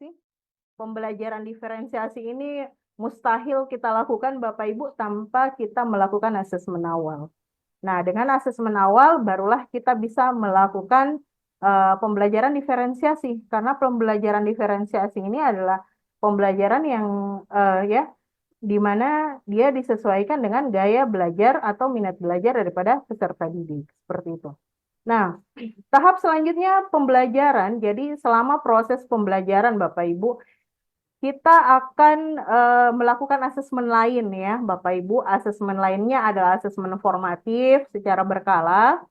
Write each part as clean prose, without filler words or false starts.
sih? Pembelajaran diferensiasi ini mustahil kita lakukan Bapak Ibu tanpa kita melakukan asesmen awal. Nah, dengan asesmen awal barulah kita bisa melakukan pembelajaran diferensiasi karena pembelajaran diferensiasi ini adalah pembelajaran yang ya di mana dia disesuaikan dengan gaya belajar atau minat belajar daripada peserta didik seperti itu. Nah, tahap selanjutnya pembelajaran. Jadi selama proses pembelajaran Bapak Ibu, kita akan melakukan asesmen lain ya, Bapak Ibu. Asesmen lainnya adalah asesmen formatif secara berkala.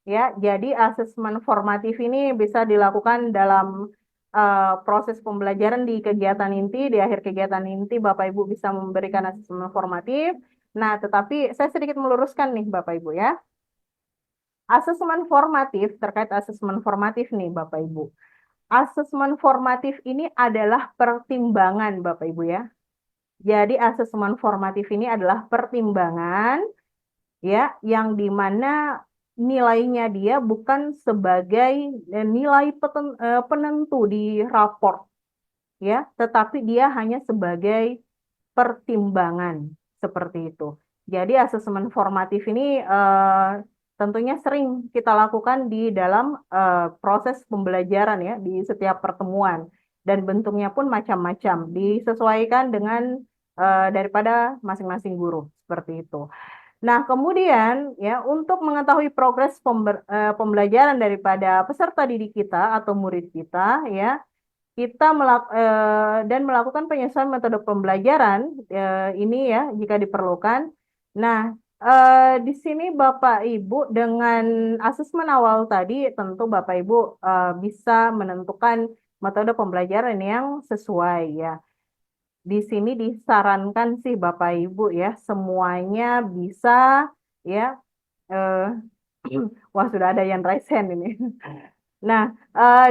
Ya, jadi asesmen formatif ini bisa dilakukan dalam proses pembelajaran di kegiatan inti. Di akhir kegiatan inti, Bapak Ibu bisa memberikan asesmen formatif. Nah, tetapi saya sedikit meluruskan nih, Bapak Ibu ya. Asesmen formatif terkait asesmen formatif nih, Bapak Ibu. Asesmen formatif ini adalah pertimbangan, Bapak Ibu ya. Jadi asesmen formatif ini adalah pertimbangan ya yang dimana nilainya dia bukan sebagai nilai penentu di raport ya, tetapi dia hanya sebagai pertimbangan seperti itu. Jadi asesmen formatif ini tentunya sering kita lakukan di dalam proses pembelajaran ya di setiap pertemuan dan bentuknya pun macam-macam disesuaikan dengan daripada masing-masing guru seperti itu. Nah, kemudian ya untuk mengetahui progres pembelajaran daripada peserta didik kita atau murid kita ya kita dan melakukan penyesuaian metode pembelajaran ini ya jika diperlukan. Nah, di sini Bapak Ibu dengan asesmen awal tadi tentu Bapak Ibu bisa menentukan metode pembelajaran yang sesuai ya. Di sini disarankan sih Bapak Ibu ya semuanya bisa ya. eh, Wah, sudah ada yang raise hand ini. Nah,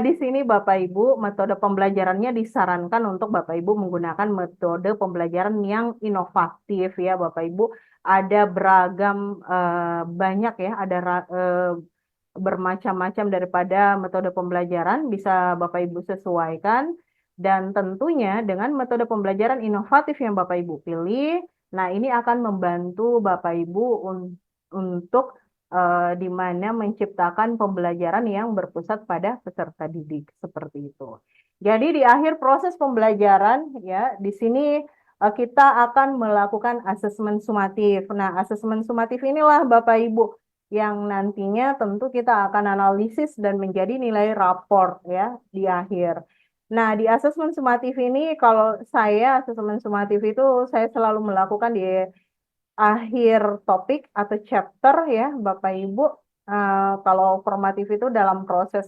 di sini Bapak Ibu, metode pembelajarannya disarankan untuk Bapak Ibu menggunakan metode pembelajaran yang inovatif ya Bapak Ibu. Ada beragam banyak ya, ada bermacam-macam daripada metode pembelajaran bisa Bapak Ibu sesuaikan dan tentunya dengan metode pembelajaran inovatif yang Bapak Ibu pilih, nah ini akan membantu Bapak Ibu untuk di mana menciptakan pembelajaran yang berpusat pada peserta didik seperti itu. Jadi di akhir proses pembelajaran ya di sini kita akan melakukan asesmen sumatif. Nah, asesmen sumatif inilah Bapak Ibu yang nantinya tentu kita akan analisis dan menjadi nilai raport ya di akhir. Nah, di asesmen sumatif ini kalau saya asesmen sumatif itu saya selalu melakukan di akhir topik atau chapter ya, Bapak Ibu. Kalau formatif itu dalam proses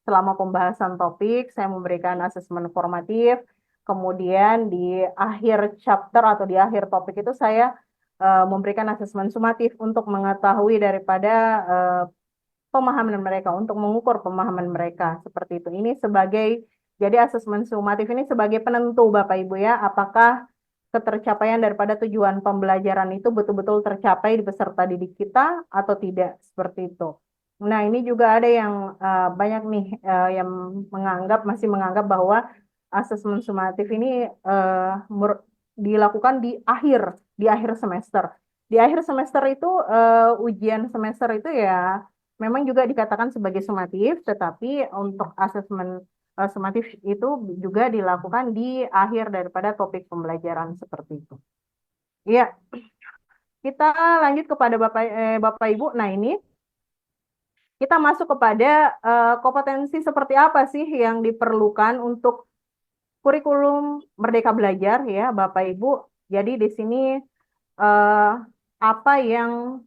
selama pembahasan topik, saya memberikan asesmen formatif. Kemudian di akhir chapter atau di akhir topik itu saya memberikan asesmen sumatif untuk mengetahui daripada eh, pemahaman mereka, untuk mengukur pemahaman mereka seperti itu. Ini sebagai jadi asesmen sumatif ini sebagai penentu Bapak Ibu ya, apakah ketercapaian daripada tujuan pembelajaran itu betul-betul tercapai di peserta didik kita atau tidak seperti itu. Nah, ini juga ada yang banyak nih yang masih menganggap bahwa asesmen sumatif ini dilakukan di akhir semester. Di akhir semester itu ujian semester itu ya memang juga dikatakan sebagai sumatif, tetapi untuk asesmen sumatif itu juga dilakukan di akhir daripada topik pembelajaran seperti itu. Iya, kita lanjut kepada Bapak Ibu. Nah, ini kita masuk kepada kompetensi seperti apa sih yang diperlukan untuk kurikulum Merdeka Belajar ya, Bapak Ibu. Jadi di sini eh, apa yang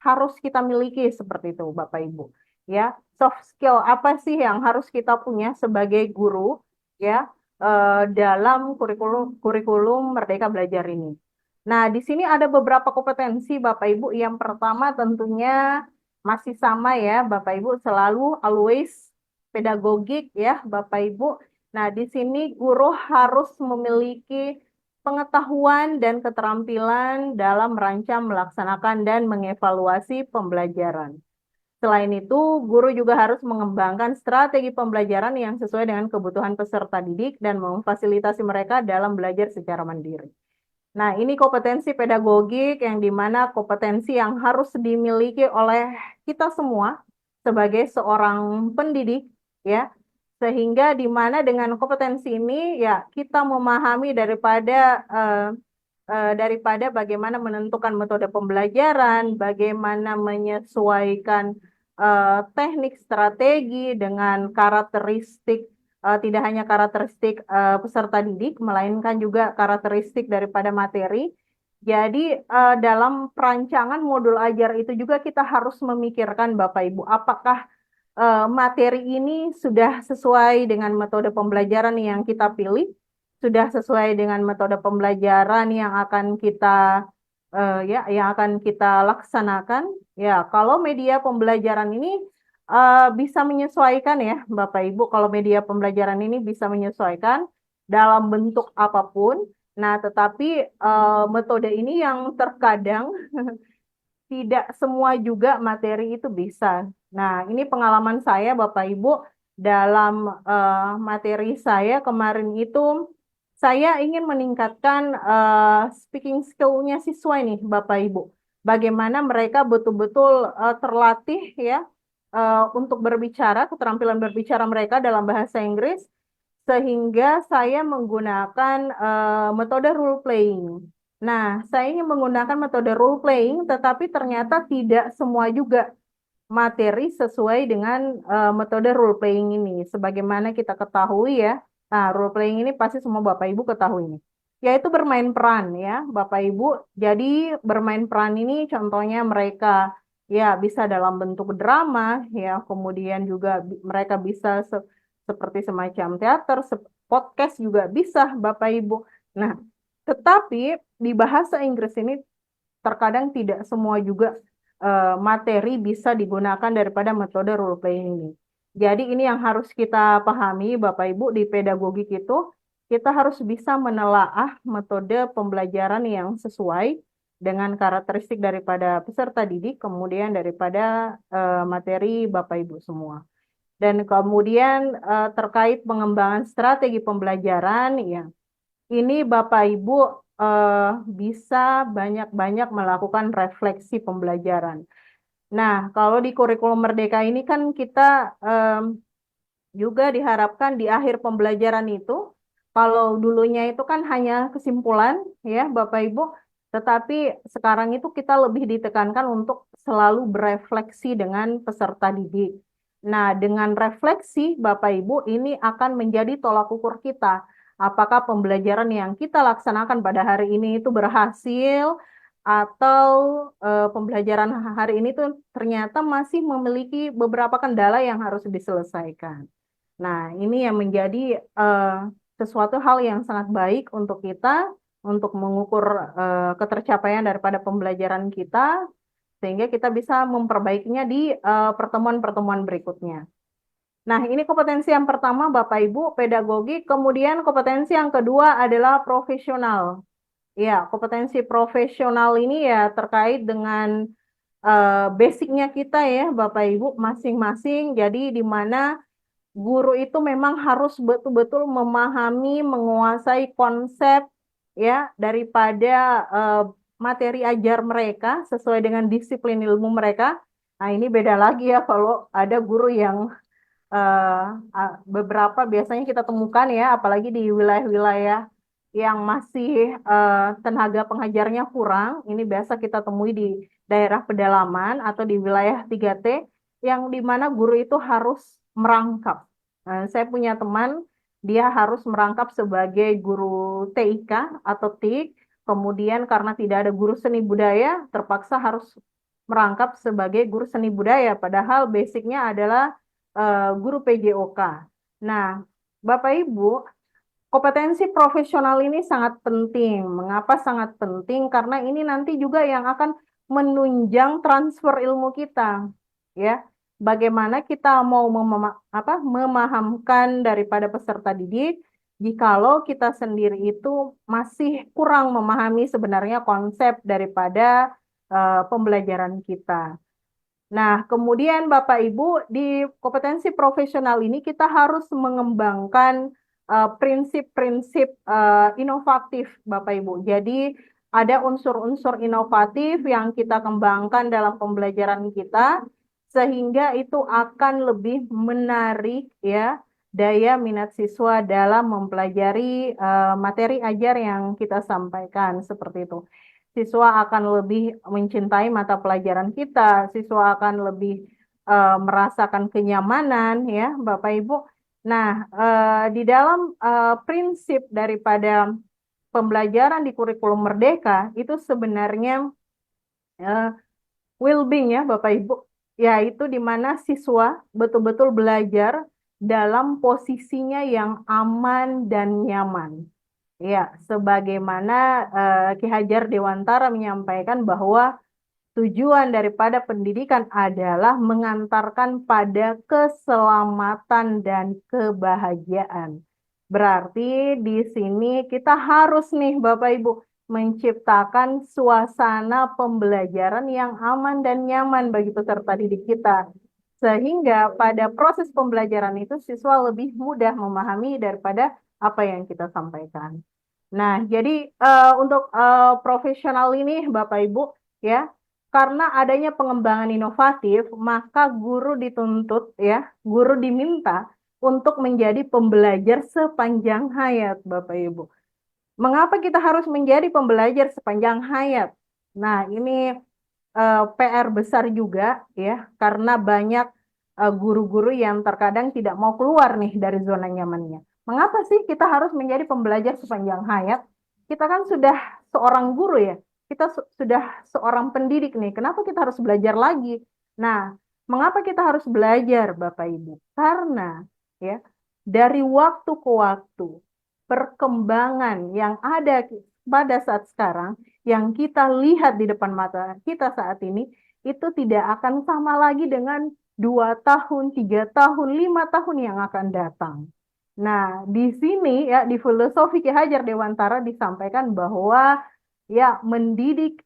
harus kita miliki seperti itu, Bapak Ibu. Ya, soft skill apa sih yang harus kita punya sebagai guru ya dalam kurikulum kurikulum Merdeka Belajar ini. Nah, di sini ada beberapa kompetensi Bapak Ibu. Yang pertama tentunya masih sama ya, Bapak Ibu selalu always pedagogik ya, Bapak Ibu. Nah, di sini guru harus memiliki pengetahuan dan keterampilan dalam merancang, melaksanakan, dan mengevaluasi pembelajaran. Selain itu, guru juga harus mengembangkan strategi pembelajaran yang sesuai dengan kebutuhan peserta didik dan memfasilitasi mereka dalam belajar secara mandiri. Nah, ini kompetensi pedagogik yang dimana kompetensi yang harus dimiliki oleh kita semua sebagai seorang pendidik, ya, sehingga dimana dengan kompetensi ini ya kita memahami daripada bagaimana menentukan metode pembelajaran, bagaimana menyesuaikan teknik strategi dengan karakteristik tidak hanya karakteristik peserta didik, melainkan juga karakteristik daripada materi. Jadi dalam perancangan modul ajar itu juga kita harus memikirkan Bapak Ibu, apakah materi ini sudah sesuai dengan metode pembelajaran yang kita pilih, sudah sesuai dengan metode pembelajaran yang akan kita yang akan kita laksanakan. Ya, kalau media pembelajaran ini bisa menyesuaikan ya, Bapak Ibu, kalau media pembelajaran ini bisa menyesuaikan dalam bentuk apapun. Nah, tetapi metode ini yang terkadang tidak semua juga materi itu bisa. Nah, ini pengalaman saya, Bapak Ibu, dalam materi saya kemarin itu, saya ingin meningkatkan speaking skill-nya siswa ini, Bapak Ibu. Bagaimana mereka betul-betul terlatih ya untuk berbicara, keterampilan berbicara mereka dalam bahasa Inggris, sehingga saya menggunakan metode role playing. Nah, saya ingin menggunakan metode role playing, tetapi ternyata tidak semua juga materi sesuai dengan metode role playing ini. Sebagaimana kita ketahui ya, nah role playing ini pasti semua Bapak Ibu ketahui ini. Yaitu bermain peran ya, Bapak Ibu. Jadi bermain peran ini contohnya mereka ya bisa dalam bentuk drama ya, kemudian juga mereka bisa seperti semacam teater, podcast juga bisa Bapak Ibu. Nah, tetapi di bahasa Inggris ini terkadang tidak semua juga materi bisa digunakan daripada metode role playing ini. Jadi ini yang harus kita pahami Bapak Ibu di pedagogik itu kita harus bisa menelaah metode pembelajaran yang sesuai dengan karakteristik daripada peserta didik kemudian daripada materi Bapak Ibu semua. Dan kemudian terkait pengembangan strategi pembelajaran ya ini Bapak Ibu eh, bisa banyak-banyak melakukan refleksi pembelajaran. Nah, kalau di kurikulum Merdeka ini kan kita juga diharapkan di akhir pembelajaran itu, kalau dulunya itu kan hanya kesimpulan ya Bapak Ibu, tetapi sekarang itu kita lebih ditekankan untuk selalu berefleksi dengan peserta didik. Nah, dengan refleksi Bapak Ibu ini akan menjadi tolak ukur kita. Apakah pembelajaran yang kita laksanakan pada hari ini itu berhasil atau pembelajaran hari ini tuh ternyata masih memiliki beberapa kendala yang harus diselesaikan. Nah, ini yang menjadi eh, sesuatu hal yang sangat baik untuk kita untuk mengukur ketercapaian daripada pembelajaran kita sehingga kita bisa memperbaikinya di pertemuan-pertemuan berikutnya. Nah, ini kompetensi yang pertama, Bapak Ibu, pedagogi. Kemudian kompetensi yang kedua adalah profesional. Ya, kompetensi profesional ini ya terkait dengan basicnya kita ya, Bapak Ibu, masing-masing. Jadi di mana guru itu memang harus betul-betul memahami, menguasai konsep ya daripada eh, materi ajar mereka sesuai dengan disiplin ilmu mereka. Nah, ini beda lagi ya kalau ada guru yang beberapa biasanya kita temukan ya, apalagi di wilayah-wilayah yang masih tenaga pengajarnya kurang. Ini biasa kita temui di daerah pedalaman atau di wilayah 3T yang di mana guru itu harus merangkap. Saya punya teman, dia harus merangkap sebagai guru TIK atau TIK, kemudian karena tidak ada guru seni budaya, terpaksa harus merangkap sebagai guru seni budaya, padahal basicnya adalah guru PJOK. Nah, Bapak Ibu, kompetensi profesional ini sangat penting. Mengapa sangat penting? Karena ini nanti juga yang akan menunjang transfer ilmu kita, ya. Bagaimana kita mau memahamkan daripada peserta didik, jikalau kita sendiri itu masih kurang memahami sebenarnya konsep daripada pembelajaran kita. Nah, kemudian Bapak Ibu, di kompetensi profesional ini kita harus mengembangkan prinsip-prinsip inovatif, Bapak Ibu. Jadi, ada unsur-unsur inovatif yang kita kembangkan dalam pembelajaran kita, sehingga itu akan lebih menarik ya daya minat siswa dalam mempelajari materi ajar yang kita sampaikan, seperti itu. Siswa akan lebih mencintai mata pelajaran kita, siswa akan lebih merasakan kenyamanan ya, Bapak Ibu. Nah, di dalam prinsip daripada pembelajaran di kurikulum Merdeka itu sebenarnya eh, well-being ya, Bapak Ibu, yaitu di mana siswa betul-betul belajar dalam posisinya yang aman dan nyaman. Ya, sebagaimana Ki Hajar Dewantara menyampaikan bahwa tujuan daripada pendidikan adalah mengantarkan pada keselamatan dan kebahagiaan. Berarti di sini kita harus nih Bapak Ibu menciptakan suasana pembelajaran yang aman dan nyaman bagi peserta didik kita. Sehingga pada proses pembelajaran itu siswa lebih mudah memahami daripada apa yang kita sampaikan. Nah, jadi untuk profesional ini Bapak Ibu ya, karena adanya pengembangan inovatif, maka guru dituntut ya, guru diminta untuk menjadi pembelajar sepanjang hayat Bapak Ibu. Mengapa kita harus menjadi pembelajar sepanjang hayat? Nah, ini PR besar juga ya, karena banyak guru-guru yang terkadang tidak mau keluar nih dari zona nyamannya. Mengapa sih kita harus menjadi pembelajar sepanjang hayat? Kita kan sudah seorang guru ya, kita sudah seorang pendidik nih. Kenapa kita harus belajar lagi? Nah, mengapa kita harus belajar, Bapak Ibu? Karena ya, dari waktu ke waktu perkembangan yang ada pada saat sekarang yang kita lihat di depan mata kita saat ini itu tidak akan sama lagi dengan 2 tahun, 3 tahun, 5 tahun yang akan datang. Nah, di sini ya di filosofi Ki Hajar Dewantara disampaikan bahwa ya mendidik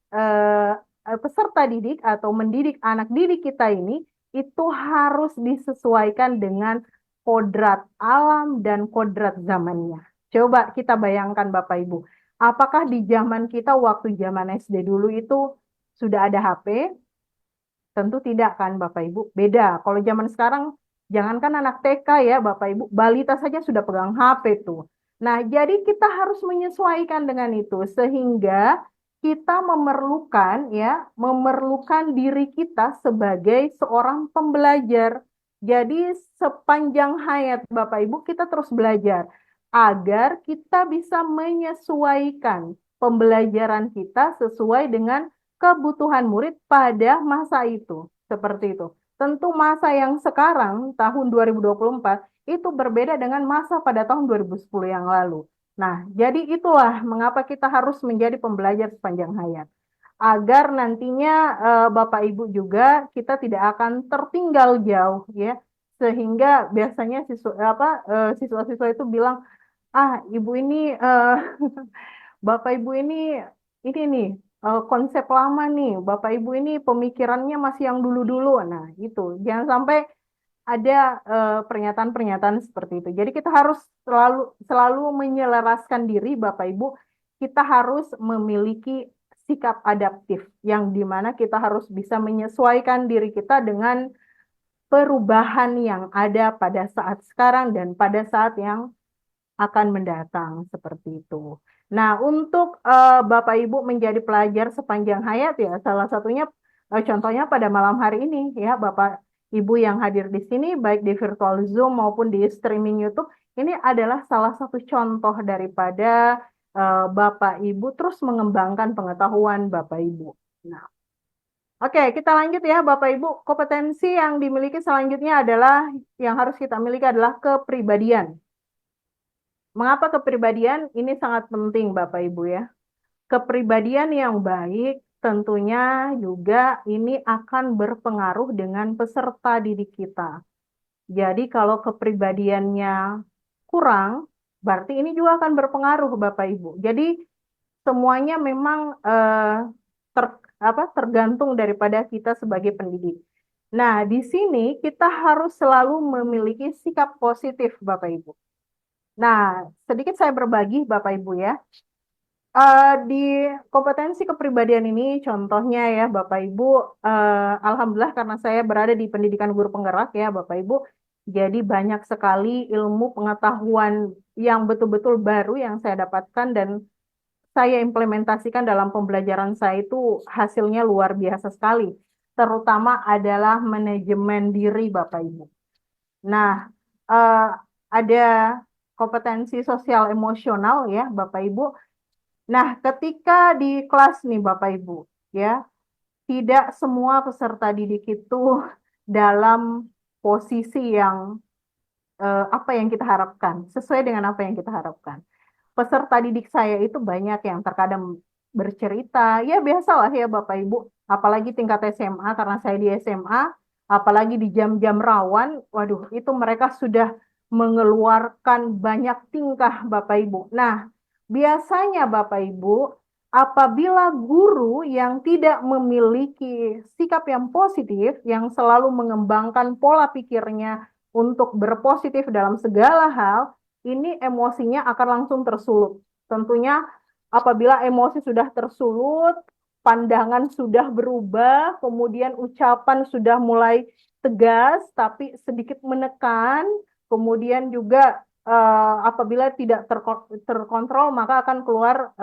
peserta didik atau mendidik anak didik kita ini itu harus disesuaikan dengan kodrat alam dan kodrat zamannya. Coba kita bayangkan Bapak Ibu, apakah di zaman kita waktu zaman SD dulu itu sudah ada HP? Tentu tidak kan Bapak Ibu. Beda. Kalau zaman sekarang, jangankan anak TK ya Bapak Ibu, balita saja sudah pegang HP tuh. Nah, jadi kita harus menyesuaikan dengan itu sehingga kita memerlukan diri kita sebagai seorang pembelajar. Jadi sepanjang hayat Bapak Ibu kita terus belajar agar kita bisa menyesuaikan pembelajaran kita sesuai dengan kebutuhan murid pada masa itu. Seperti itu. Tentu masa yang sekarang, tahun 2024, itu berbeda dengan masa pada tahun 2010 yang lalu. Nah, jadi itulah mengapa kita harus menjadi pembelajar sepanjang hayat. Agar nantinya Bapak Ibu juga kita tidak akan tertinggal jauh ya. Sehingga biasanya siswa-siswa itu bilang, ah ibu ini Bapak Ibu ini nih konsep lama nih. Bapak Ibu ini pemikirannya masih yang dulu-dulu. Nah, itu. Jangan sampai ada pernyataan-pernyataan seperti itu. Jadi kita harus selalu selalu menyelaraskan diri Bapak Ibu. Kita harus memiliki sikap adaptif yang dimana kita harus bisa menyesuaikan diri kita dengan perubahan yang ada pada saat sekarang dan pada saat yang akan mendatang seperti itu. Nah, untuk Bapak Ibu menjadi pelajar sepanjang hayat ya, salah satunya contohnya pada malam hari ini ya, Bapak Ibu yang hadir di sini baik di virtual Zoom maupun di streaming YouTube, ini adalah salah satu contoh daripada Bapak Ibu terus mengembangkan pengetahuan Bapak Ibu. Nah, oke, kita lanjut ya Bapak Ibu. Kompetensi yang dimiliki selanjutnya adalah yang harus kita miliki adalah kepribadian. Mengapa kepribadian ini sangat penting Bapak Ibu ya? Kepribadian yang baik tentunya juga ini akan berpengaruh dengan peserta didik kita. Jadi kalau kepribadiannya kurang, berarti ini juga akan berpengaruh Bapak Ibu. Jadi semuanya memang tergantung daripada kita sebagai pendidik. Nah, di sini kita harus selalu memiliki sikap positif, Bapak Ibu. Nah, sedikit saya berbagi, Bapak Ibu ya. Di kompetensi kepribadian ini, contohnya ya, Bapak Ibu, alhamdulillah karena saya berada di pendidikan guru penggerak ya, Bapak Ibu, jadi banyak sekali ilmu pengetahuan yang betul-betul baru yang saya dapatkan dan saya implementasikan dalam pembelajaran saya itu hasilnya luar biasa sekali. Terutama adalah manajemen diri, Bapak Ibu. Nah, eh, ada kompetensi sosial emosional ya, Bapak Ibu. Nah, ketika di kelas nih Bapak Ibu, ya, tidak semua peserta didik itu dalam posisi yang apa yang kita harapkan, sesuai dengan apa yang kita harapkan. Peserta didik saya itu banyak yang terkadang bercerita, ya biasalah ya Bapak Ibu, apalagi tingkat SMA karena saya di SMA, apalagi di jam-jam rawan, waduh, itu mereka sudah mengeluarkan banyak tingkah Bapak Ibu. Nah, biasanya Bapak Ibu, apabila guru yang tidak memiliki sikap yang positif, yang selalu mengembangkan pola pikirnya untuk berpositif dalam segala hal, ini emosinya akan langsung tersulut. Tentunya apabila emosi sudah tersulut, pandangan sudah berubah, kemudian ucapan sudah mulai tegas tapi sedikit menekan, kemudian juga apabila tidak terkontrol maka akan keluar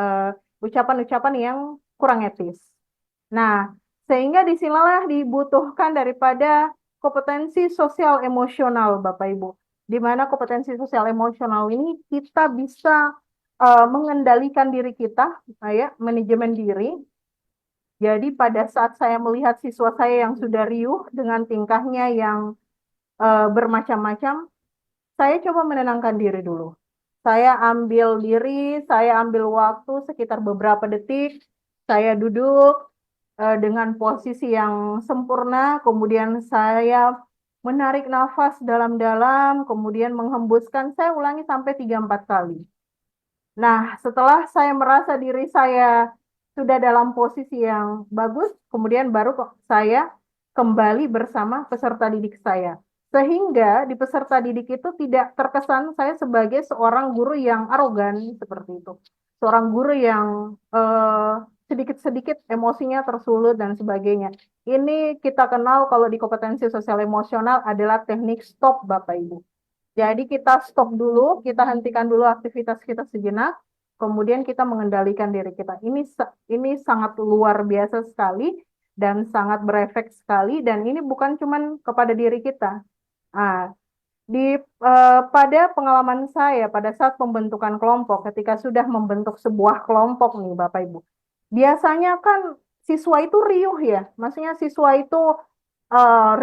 ucapan-ucapan yang kurang etis. Nah, sehingga disinilah dibutuhkan daripada kompetensi sosial emosional, Bapak Ibu. Di mana kompetensi sosial emosional ini kita bisa mengendalikan diri kita, ya, manajemen diri. Jadi pada saat saya melihat siswa saya yang sudah riuh dengan tingkahnya yang bermacam-macam, saya coba menenangkan diri dulu. Saya ambil diri, saya ambil waktu sekitar beberapa detik, saya duduk dengan posisi yang sempurna, kemudian saya menarik nafas dalam-dalam, kemudian menghembuskan, saya ulangi sampai 3-4 kali. Nah, setelah saya merasa diri saya sudah dalam posisi yang bagus, kemudian baru kok saya kembali bersama peserta didik saya. Sehingga di peserta didik itu tidak terkesan saya sebagai seorang guru yang arogan seperti itu. Seorang guru yang sedikit-sedikit emosinya tersulut dan sebagainya. Ini kita kenal kalau di kompetensi sosial emosional adalah teknik stop, Bapak Ibu. Jadi kita stop dulu, kita hentikan dulu aktivitas kita sejenak, kemudian kita mengendalikan diri kita. Ini sangat luar biasa sekali dan sangat berefek sekali dan ini bukan cuma kepada diri kita. Ah, pada pengalaman saya pada saat pembentukan kelompok, ketika sudah membentuk sebuah kelompok nih Bapak Ibu, biasanya kan siswa itu riuh ya, maksudnya siswa itu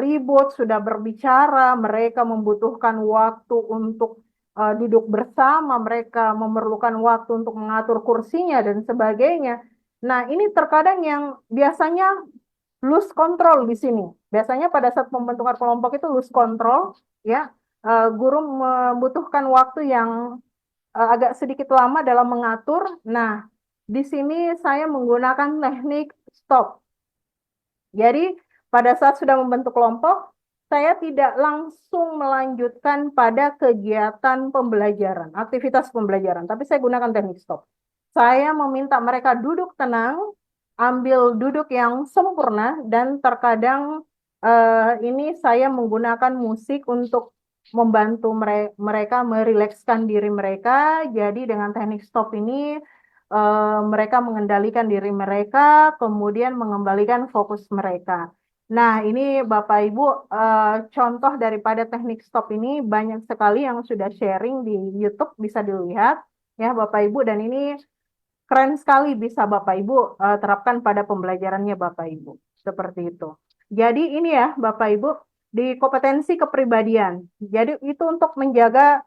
ribut, sudah berbicara, mereka membutuhkan waktu untuk duduk bersama, mereka memerlukan waktu untuk mengatur kursinya dan sebagainya. Nah, ini terkadang yang biasanya lose control di sini. Biasanya pada saat pembentukan kelompok itu lose control, ya. Guru membutuhkan waktu yang agak sedikit lama dalam mengatur. Nah, di sini saya menggunakan teknik stop. Jadi, pada saat sudah membentuk kelompok, saya tidak langsung melanjutkan pada kegiatan pembelajaran, aktivitas pembelajaran, tapi saya gunakan teknik stop. Saya meminta mereka duduk tenang, ambil duduk yang sempurna, dan terkadang ini saya menggunakan musik untuk membantu mereka merilekskan diri mereka. Jadi dengan teknik stop ini mereka mengendalikan diri mereka, kemudian mengembalikan fokus mereka. Nah, ini Bapak Ibu, contoh daripada teknik stop ini banyak sekali yang sudah sharing di YouTube, bisa dilihat ya Bapak Ibu, dan ini keren sekali bisa Bapak Ibu terapkan pada pembelajarannya Bapak Ibu. Seperti itu. Jadi ini ya Bapak Ibu, di kompetensi kepribadian. Jadi itu untuk menjaga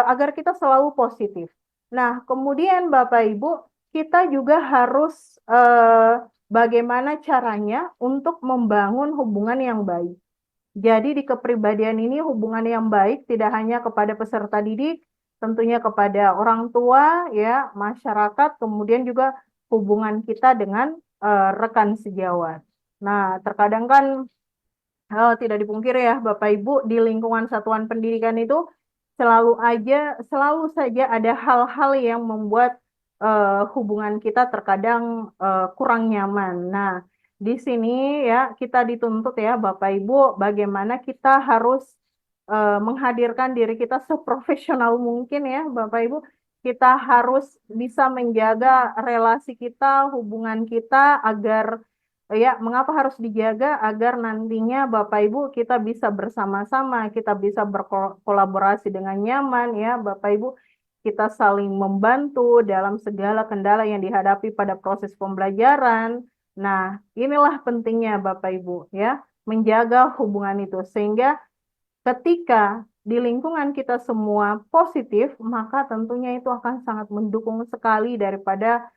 agar kita selalu positif. Nah, kemudian Bapak Ibu, kita juga harus bagaimana caranya untuk membangun hubungan yang baik. Jadi di kepribadian ini hubungan yang baik tidak hanya kepada peserta didik, tentunya kepada orang tua, ya, masyarakat, kemudian juga hubungan kita dengan rekan sejawat. Nah, terkadang kan Oh, tidak dipungkiri ya, Bapak Ibu, di lingkungan satuan pendidikan itu selalu saja ada hal-hal yang membuat hubungan kita terkadang kurang nyaman. Nah, di sini ya kita dituntut ya, Bapak Ibu, bagaimana kita harus menghadirkan diri kita seprofesional mungkin ya, Bapak Ibu. Kita harus bisa menjaga relasi kita, hubungan kita agar ya, mengapa harus dijaga agar nantinya Bapak Ibu kita bisa bersama-sama, kita bisa berkolaborasi dengan nyaman ya, Bapak Ibu, kita saling membantu dalam segala kendala yang dihadapi pada proses pembelajaran. Nah, inilah pentingnya Bapak Ibu ya, menjaga hubungan itu sehingga ketika di lingkungan kita semua positif, maka tentunya itu akan sangat mendukung sekali daripada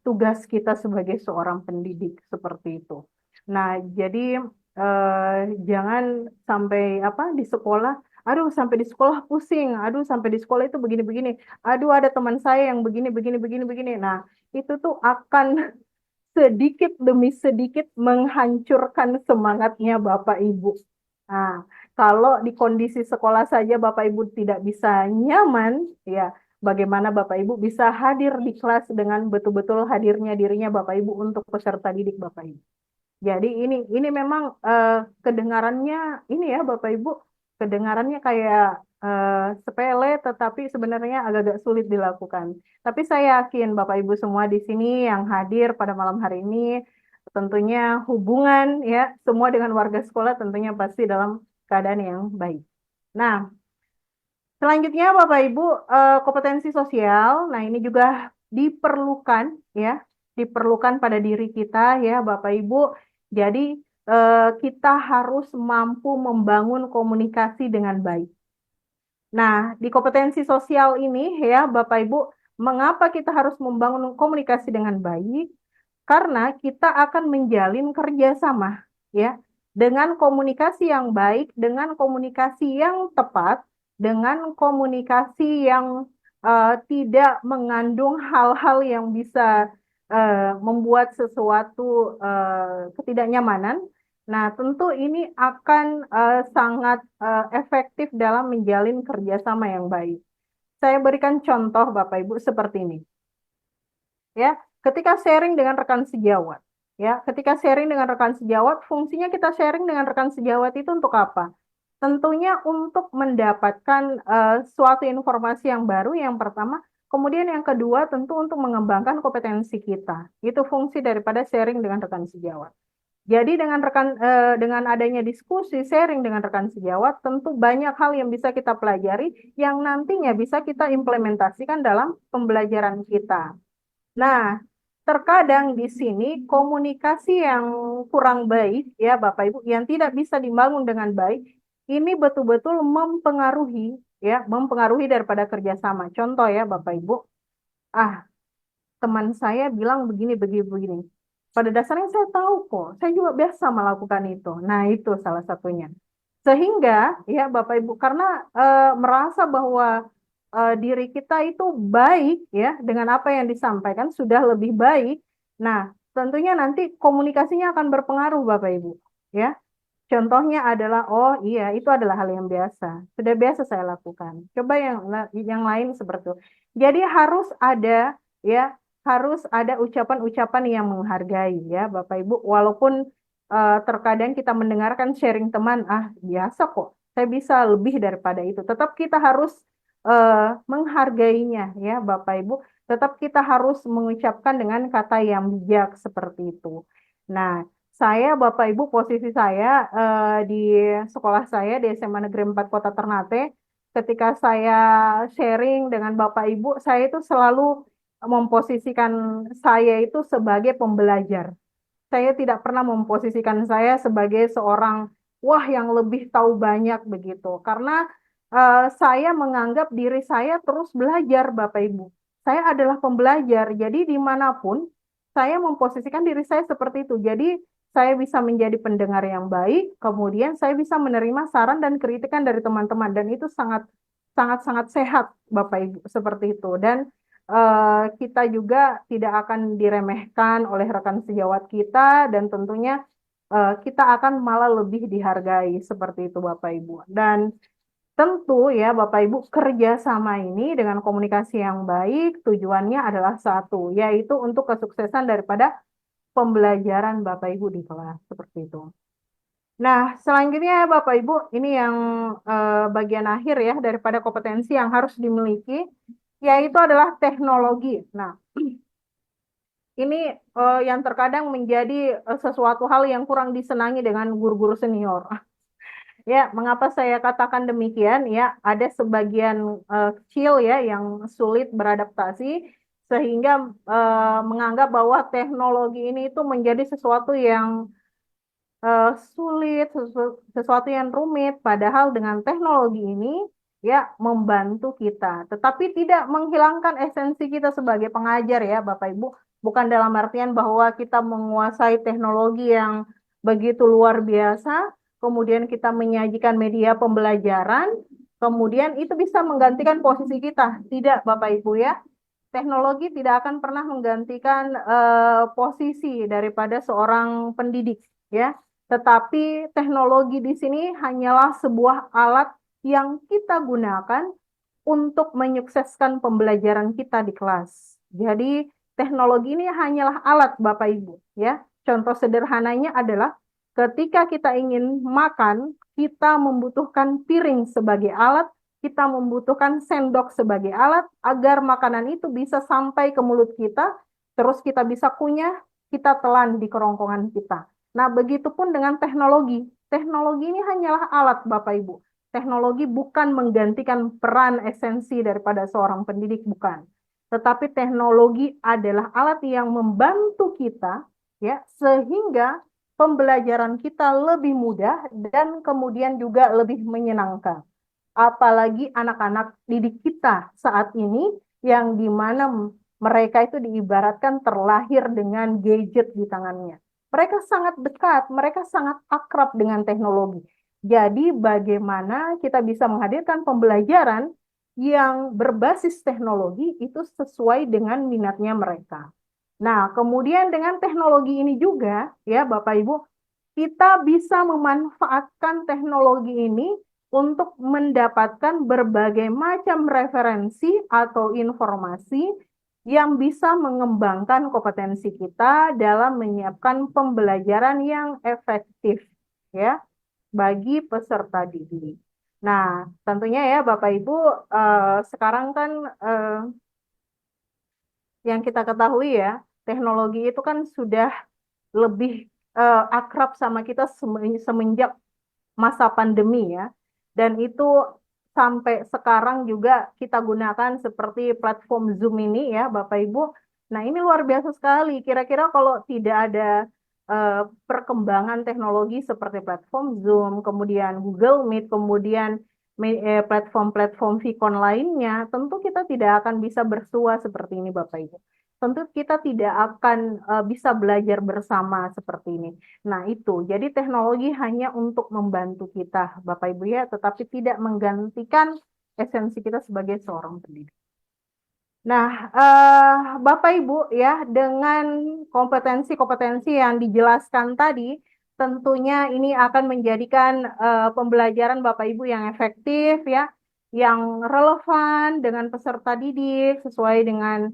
tugas kita sebagai seorang pendidik seperti itu. Nah, jadi jangan sampai apa di sekolah, aduh sampai di sekolah pusing, aduh sampai di sekolah itu begini-begini, aduh ada teman saya yang begini begini begini begini. Nah, itu tuh akan sedikit demi sedikit menghancurkan semangatnya Bapak Ibu. Nah, kalau di kondisi sekolah saja Bapak Ibu tidak bisa nyaman, ya bagaimana Bapak Ibu bisa hadir di kelas dengan betul-betul hadirnya dirinya Bapak Ibu untuk peserta didik Bapak Ibu. Jadi ini memang kedengarannya ini ya Bapak Ibu, kedengarannya kayak sepele tetapi sebenarnya agak-agak sulit dilakukan. Tapi saya yakin Bapak Ibu semua di sini yang hadir pada malam hari ini tentunya hubungan ya semua dengan warga sekolah tentunya pasti dalam keadaan yang baik. Nah, selanjutnya Bapak Ibu kompetensi sosial. Nah, ini juga diperlukan ya, diperlukan pada diri kita ya Bapak Ibu. Jadi kita harus mampu membangun komunikasi dengan baik. Nah, di kompetensi sosial ini ya Bapak Ibu, mengapa kita harus membangun komunikasi dengan baik? Karena kita akan menjalin kerjasama ya dengan komunikasi yang baik, dengan komunikasi yang tepat, dengan komunikasi yang tidak mengandung hal-hal yang bisa membuat sesuatu ketidaknyamanan. Nah, tentu ini akan sangat efektif dalam menjalin kerjasama yang baik. Saya berikan contoh Bapak Ibu seperti ini. Ya, ketika sharing dengan rekan sejawat, ya, ketika sharing dengan rekan sejawat, fungsinya kita sharing dengan rekan sejawat itu untuk apa? Tentunya untuk mendapatkan suatu informasi yang baru, yang pertama. Kemudian yang kedua, tentu untuk mengembangkan kompetensi kita. Itu fungsi daripada sharing dengan rekan sejawat. Jadi dengan adanya diskusi, sharing dengan rekan sejawat, tentu banyak hal yang bisa kita pelajari yang nantinya bisa kita implementasikan dalam pembelajaran kita. Nah, terkadang di sini komunikasi yang kurang baik, ya Bapak Ibu, yang tidak bisa dibangun dengan baik, ini betul-betul mempengaruhi, ya, mempengaruhi daripada kerjasama. Contoh ya Bapak Ibu, ah teman saya bilang begini, begini, begini. Pada dasarnya saya tahu kok, saya juga biasa melakukan itu. Nah, itu salah satunya. Sehingga ya Bapak Ibu karena merasa bahwa diri kita itu baik ya dengan apa yang disampaikan sudah lebih baik. Nah, tentunya nanti komunikasinya akan berpengaruh Bapak Ibu ya. Contohnya adalah oh iya itu adalah hal yang biasa. Sudah biasa saya lakukan. Coba yang lain seperti itu. Jadi harus ada ya harus ada ucapan-ucapan yang menghargai ya Bapak Ibu walaupun terkadang kita mendengarkan sharing teman, ah biasa kok, saya bisa lebih daripada itu. Tetap kita harus menghargainya ya Bapak Ibu. Tetap kita harus mengucapkan dengan kata yang bijak seperti itu. Nah, saya Bapak Ibu posisi saya di sekolah saya di SMA Negeri 4 Kota Ternate, ketika saya sharing dengan Bapak Ibu, saya itu selalu memposisikan saya itu sebagai pembelajar. Saya tidak pernah memposisikan saya sebagai seorang wah yang lebih tahu banyak begitu. Karena saya menganggap diri saya terus belajar, Bapak Ibu. Saya adalah pembelajar, jadi dimanapun saya memposisikan diri saya seperti itu. Jadi saya bisa menjadi pendengar yang baik, kemudian saya bisa menerima saran dan kritikan dari teman-teman, dan itu sangat sangat sangat sehat, Bapak Ibu, seperti itu. Dan kita juga tidak akan diremehkan oleh rekan sejawat kita dan tentunya kita akan malah lebih dihargai seperti itu Bapak Ibu. Dan tentu ya Bapak Ibu, kerjasama ini dengan komunikasi yang baik tujuannya adalah satu, yaitu untuk kesuksesan daripada pembelajaran Bapak Ibu di kelas seperti itu. Nah, selanjutnya Bapak Ibu, ini yang bagian akhir ya daripada kompetensi yang harus dimiliki, yaitu adalah teknologi. Nah, ini yang terkadang menjadi sesuatu hal yang kurang disenangi dengan guru-guru senior. Ya, mengapa saya katakan demikian? Ya, ada sebagian kecil ya yang sulit beradaptasi sehingga menganggap bahwa teknologi ini itu menjadi sesuatu yang sulit, sesuatu yang rumit. Padahal dengan teknologi ini ya membantu kita, tetapi tidak menghilangkan esensi kita sebagai pengajar ya, Bapak Ibu. Bukan dalam artian bahwa kita menguasai teknologi yang begitu luar biasa, kemudian kita menyajikan media pembelajaran, kemudian itu bisa menggantikan posisi kita. Tidak, Bapak Ibu ya. Teknologi tidak akan pernah menggantikan posisi daripada seorang pendidik ya. Tetapi teknologi di sini hanyalah sebuah alat yang kita gunakan untuk menyukseskan pembelajaran kita di kelas. Jadi teknologi ini hanyalah alat Bapak Ibu ya. Contoh sederhananya adalah ketika kita ingin makan, kita membutuhkan piring sebagai alat, kita membutuhkan sendok sebagai alat agar makanan itu bisa sampai ke mulut kita, terus kita bisa kunyah, kita telan di kerongkongan kita. Nah, begitupun dengan teknologi. Teknologi ini hanyalah alat, Bapak Ibu. Teknologi bukan menggantikan peran esensi daripada seorang pendidik, bukan. Tetapi teknologi adalah alat yang membantu kita, ya, sehingga pembelajaran kita lebih mudah dan kemudian juga lebih menyenangkan. Apalagi anak-anak didik kita saat ini, yang dimana mereka itu diibaratkan terlahir dengan gadget di tangannya. Mereka sangat dekat, mereka sangat akrab dengan teknologi. Jadi bagaimana kita bisa menghadirkan pembelajaran yang berbasis teknologi itu sesuai dengan minatnya mereka. Nah, kemudian dengan teknologi ini juga, ya Bapak Ibu, kita bisa memanfaatkan teknologi ini untuk mendapatkan berbagai macam referensi atau informasi yang bisa mengembangkan kompetensi kita dalam menyiapkan pembelajaran yang efektif ya bagi peserta didik. Nah, tentunya ya Bapak Ibu, sekarang kan yang kita ketahui ya, teknologi itu kan sudah lebih akrab sama kita semenjak masa pandemi ya. Dan itu sampai sekarang juga kita gunakan seperti platform Zoom ini ya, Bapak Ibu. Nah, ini luar biasa sekali. Kira-kira kalau tidak ada perkembangan teknologi seperti platform Zoom, kemudian Google Meet, kemudian platform-platform Vicon lainnya, tentu kita tidak akan bisa bersua seperti ini, Bapak Ibu. Tentu kita tidak akan bisa belajar bersama seperti ini. Nah, itu. Jadi teknologi hanya untuk membantu kita, Bapak Ibu ya, tetapi tidak menggantikan esensi kita sebagai seorang pendidik. Nah, Bapak Ibu ya, dengan kompetensi-kompetensi yang dijelaskan tadi, tentunya ini akan menjadikan pembelajaran Bapak Ibu yang efektif ya, yang relevan dengan peserta didik sesuai dengan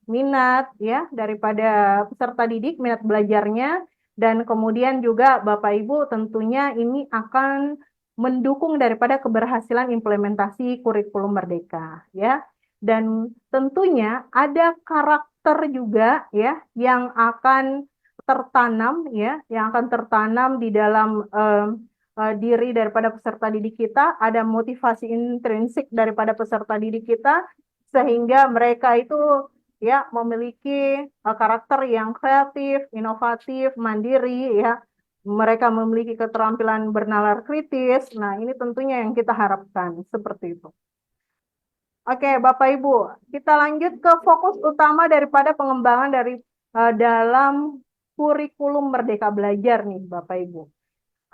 minat ya daripada peserta didik, minat belajarnya, dan kemudian juga Bapak Ibu tentunya ini akan mendukung daripada keberhasilan implementasi kurikulum Merdeka ya. Dan tentunya ada karakter juga ya yang akan tertanam ya, yang akan tertanam di dalam diri daripada peserta didik kita, ada motivasi intrinsik daripada peserta didik kita sehingga mereka itu ya memiliki karakter yang kreatif, inovatif, mandiri ya. Mereka memiliki keterampilan bernalar kritis. Nah, ini tentunya yang kita harapkan seperti itu. Oke, Bapak Ibu, kita lanjut ke fokus utama daripada pengembangan dari dalam kurikulum Merdeka Belajar nih, Bapak Ibu.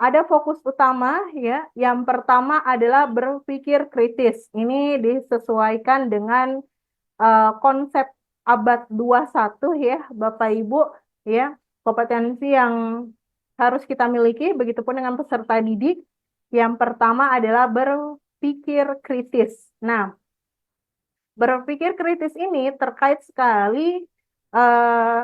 Ada fokus utama ya. Yang pertama adalah berpikir kritis. Ini disesuaikan dengan konsep abad 21 ya, Bapak Ibu ya. Kompetensi yang harus kita miliki, begitupun dengan peserta didik. Yang pertama adalah berpikir kritis. Nah, berpikir kritis ini terkait sekali eh,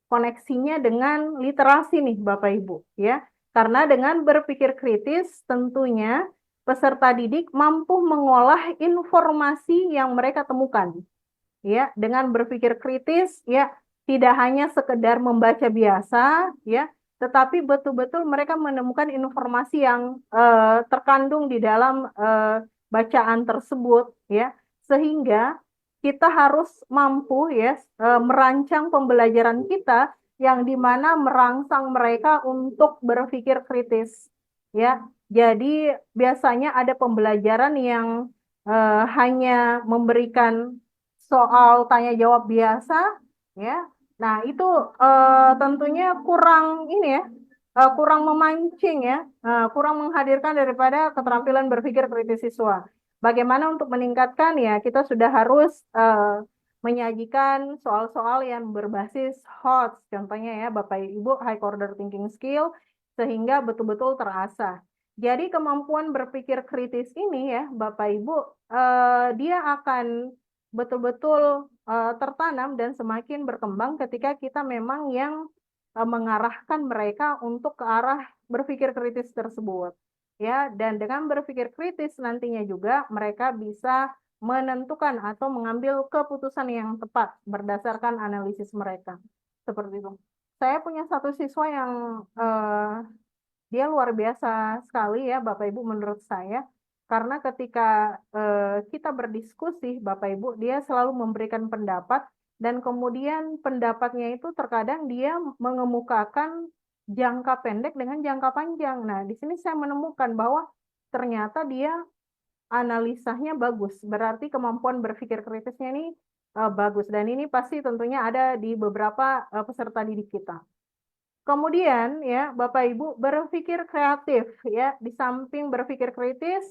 koneksinya dengan literasi nih Bapak Ibu ya. Karena dengan berpikir kritis tentunya peserta didik mampu mengolah informasi yang mereka temukan ya. Dengan berpikir kritis ya, tidak hanya sekedar membaca biasa ya, tetapi betul-betul mereka menemukan informasi yang terkandung di dalam bacaan tersebut ya, sehingga kita harus mampu ya merancang pembelajaran kita yang dimana merangsang mereka untuk berpikir kritis ya. Jadi biasanya ada pembelajaran yang hanya memberikan soal tanya jawab biasa ya. Nah, itu tentunya kurang ini ya, kurang memancing ya, kurang menghadirkan daripada keterampilan berpikir kritis siswa. Bagaimana untuk meningkatkan ya, kita sudah harus menyajikan soal-soal yang berbasis HOTS, contohnya ya Bapak Ibu, high order thinking skill, sehingga betul-betul terasa. Jadi kemampuan berpikir kritis ini ya Bapak Ibu, dia akan betul-betul tertanam dan semakin berkembang ketika kita memang yang mengarahkan mereka untuk ke arah berpikir kritis tersebut ya. Dan dengan berpikir kritis nantinya juga mereka bisa menentukan atau mengambil keputusan yang tepat berdasarkan analisis mereka seperti itu. Saya punya satu siswa yang dia luar biasa sekali ya Bapak Ibu menurut saya, karena ketika kita berdiskusi Bapak Ibu, dia selalu memberikan pendapat dan kemudian pendapatnya itu terkadang dia mengemukakan jangka pendek dengan jangka panjang. Nah, di sini saya menemukan bahwa ternyata dia analisanya bagus, berarti kemampuan berpikir kritisnya ini bagus, dan ini pasti tentunya ada di beberapa peserta didik kita. Kemudian ya Bapak Ibu berpikir kreatif ya, di samping berpikir kritis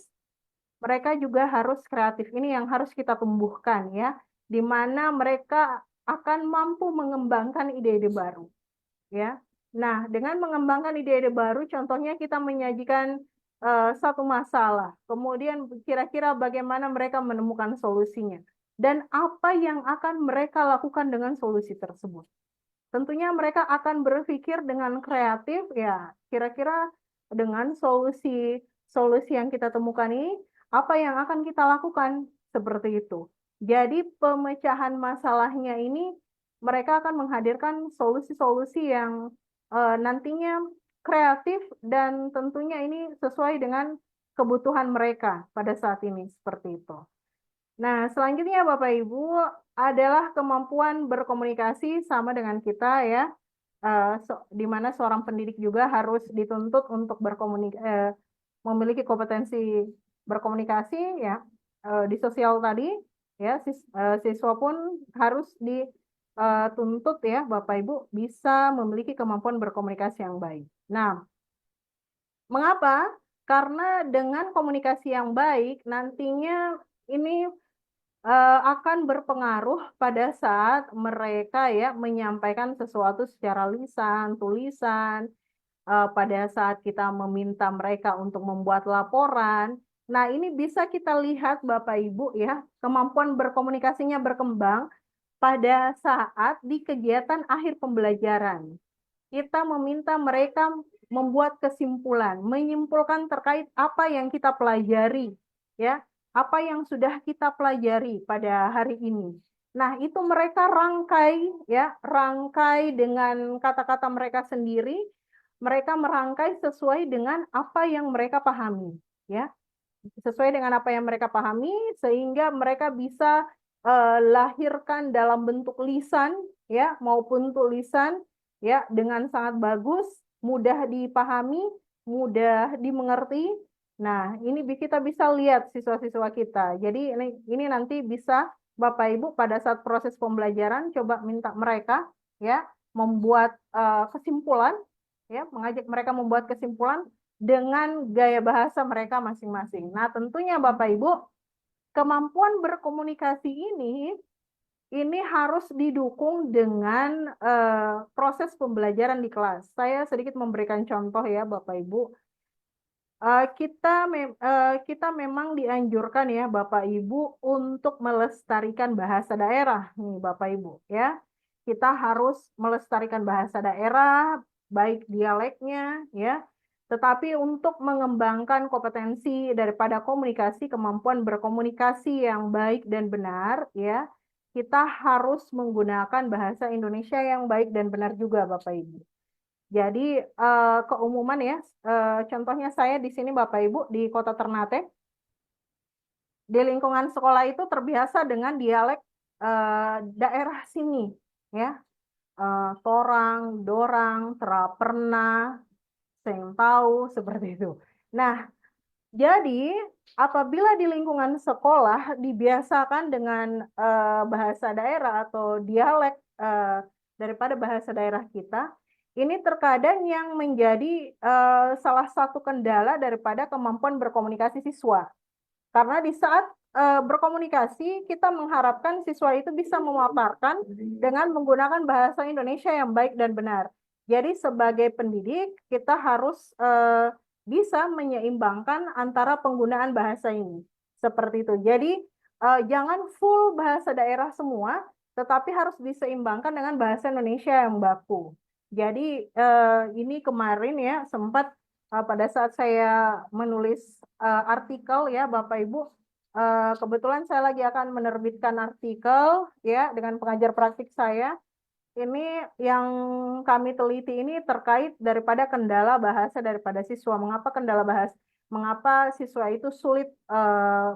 mereka juga harus kreatif. Ini yang harus kita tumbuhkan ya, di mana mereka akan mampu mengembangkan ide-ide baru ya. Nah, dengan mengembangkan ide-ide baru, contohnya kita menyajikan satu masalah, kemudian kira-kira bagaimana mereka menemukan solusinya dan apa yang akan mereka lakukan dengan solusi tersebut. Tentunya mereka akan berpikir dengan kreatif ya, kira-kira dengan solusi yang kita temukan ini, apa yang akan kita lakukan seperti itu. Jadi pemecahan masalahnya ini mereka akan menghadirkan solusi-solusi yang nantinya kreatif dan tentunya ini sesuai dengan kebutuhan mereka pada saat ini seperti itu. Nah, selanjutnya Bapak Ibu adalah kemampuan berkomunikasi sama dengan kita ya, di mana seorang pendidik juga harus dituntut untuk memiliki kompetensi berkomunikasi ya, di sosial tadi ya, siswa pun harus dituntut ya Bapak Ibu bisa memiliki kemampuan berkomunikasi yang baik. Nah, mengapa? Karena dengan komunikasi yang baik nantinya ini akan berpengaruh pada saat mereka ya menyampaikan sesuatu secara lisan, tulisan, pada saat kita meminta mereka untuk membuat laporan. Nah, ini bisa kita lihat Bapak Ibu ya, kemampuan berkomunikasinya berkembang pada saat di kegiatan akhir pembelajaran. Kita meminta mereka membuat kesimpulan, menyimpulkan terkait apa yang kita pelajari, ya, apa yang sudah kita pelajari pada hari ini. Nah, itu mereka rangkai, ya, rangkai dengan kata-kata mereka sendiri. Mereka merangkai sesuai dengan apa yang mereka pahami, ya, sesuai dengan apa yang mereka pahami, sehingga mereka bisa lahirkan dalam bentuk lisan, ya, maupun tulisan, ya, dengan sangat bagus, mudah dipahami, mudah dimengerti. Nah, ini kita bisa lihat siswa-siswa kita. Jadi ini nanti bisa Bapak Ibu pada saat proses pembelajaran coba minta mereka ya membuat kesimpulan, ya, mengajak mereka membuat kesimpulan dengan gaya bahasa mereka masing-masing. Nah, tentunya Bapak Ibu, kemampuan berkomunikasi ini ini harus didukung dengan proses pembelajaran di kelas. Saya sedikit memberikan contoh ya, Bapak Ibu. Kita memang dianjurkan ya Bapak Ibu untuk melestarikan bahasa daerah nih Bapak Ibu ya. Kita harus melestarikan bahasa daerah baik dialeknya ya. Tetapi untuk mengembangkan kompetensi daripada komunikasi, kemampuan berkomunikasi yang baik dan benar ya, kita harus menggunakan bahasa Indonesia yang baik dan benar juga Bapak Ibu. Jadi keumuman ya, contohnya saya di sini Bapak Ibu di Kota Ternate, di lingkungan sekolah itu terbiasa dengan dialek daerah sini, ya, torang, dorang, teraperna, seng tahu seperti itu. Nah, jadi apabila di lingkungan sekolah dibiasakan dengan bahasa daerah atau dialek daripada bahasa daerah kita, ini terkadang yang menjadi salah satu kendala daripada kemampuan berkomunikasi siswa. Karena di saat berkomunikasi, kita mengharapkan siswa itu bisa memaparkan dengan menggunakan bahasa Indonesia yang baik dan benar. Jadi sebagai pendidik, kita harus bisa menyeimbangkan antara penggunaan bahasa ini. Seperti itu. Jadi jangan full bahasa daerah semua, tetapi harus diseimbangkan dengan bahasa Indonesia yang baku. Jadi ini kemarin ya sempat pada saat saya menulis artikel ya Bapak Ibu, kebetulan saya lagi akan menerbitkan artikel ya dengan pengajar praktik saya. Ini yang kami teliti ini terkait daripada kendala bahasa daripada siswa. Mengapa kendala bahasa? Mengapa siswa itu sulit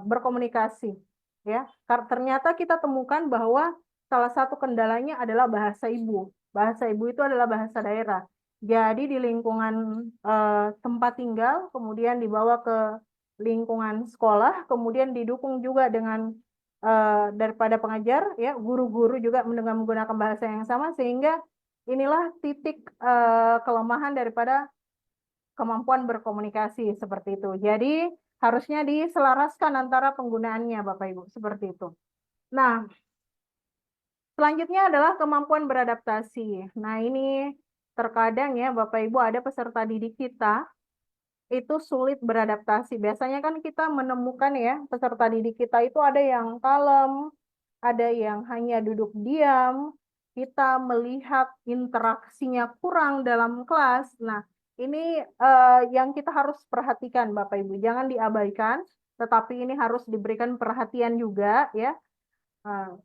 berkomunikasi? Ya, ternyata kita temukan bahwa salah satu kendalanya adalah bahasa ibu. Bahasa ibu itu adalah bahasa daerah. Jadi di lingkungan tempat tinggal, kemudian dibawa ke lingkungan sekolah, kemudian didukung juga dengan daripada pengajar, ya guru-guru juga dengan menggunakan bahasa yang sama, sehingga inilah titik kelemahan daripada kemampuan berkomunikasi seperti itu. Jadi harusnya diselaraskan antara penggunaannya, Bapak Ibu, seperti itu. Nah, selanjutnya adalah kemampuan beradaptasi. Nah, ini terkadang ya Bapak Ibu ada peserta didik kita itu sulit beradaptasi. Biasanya kan kita menemukan ya peserta didik kita itu ada yang kalem, ada yang hanya duduk diam, kita melihat interaksinya kurang dalam kelas. Nah, ini yang kita harus perhatikan Bapak Ibu. Jangan diabaikan, tetapi ini harus diberikan perhatian juga ya.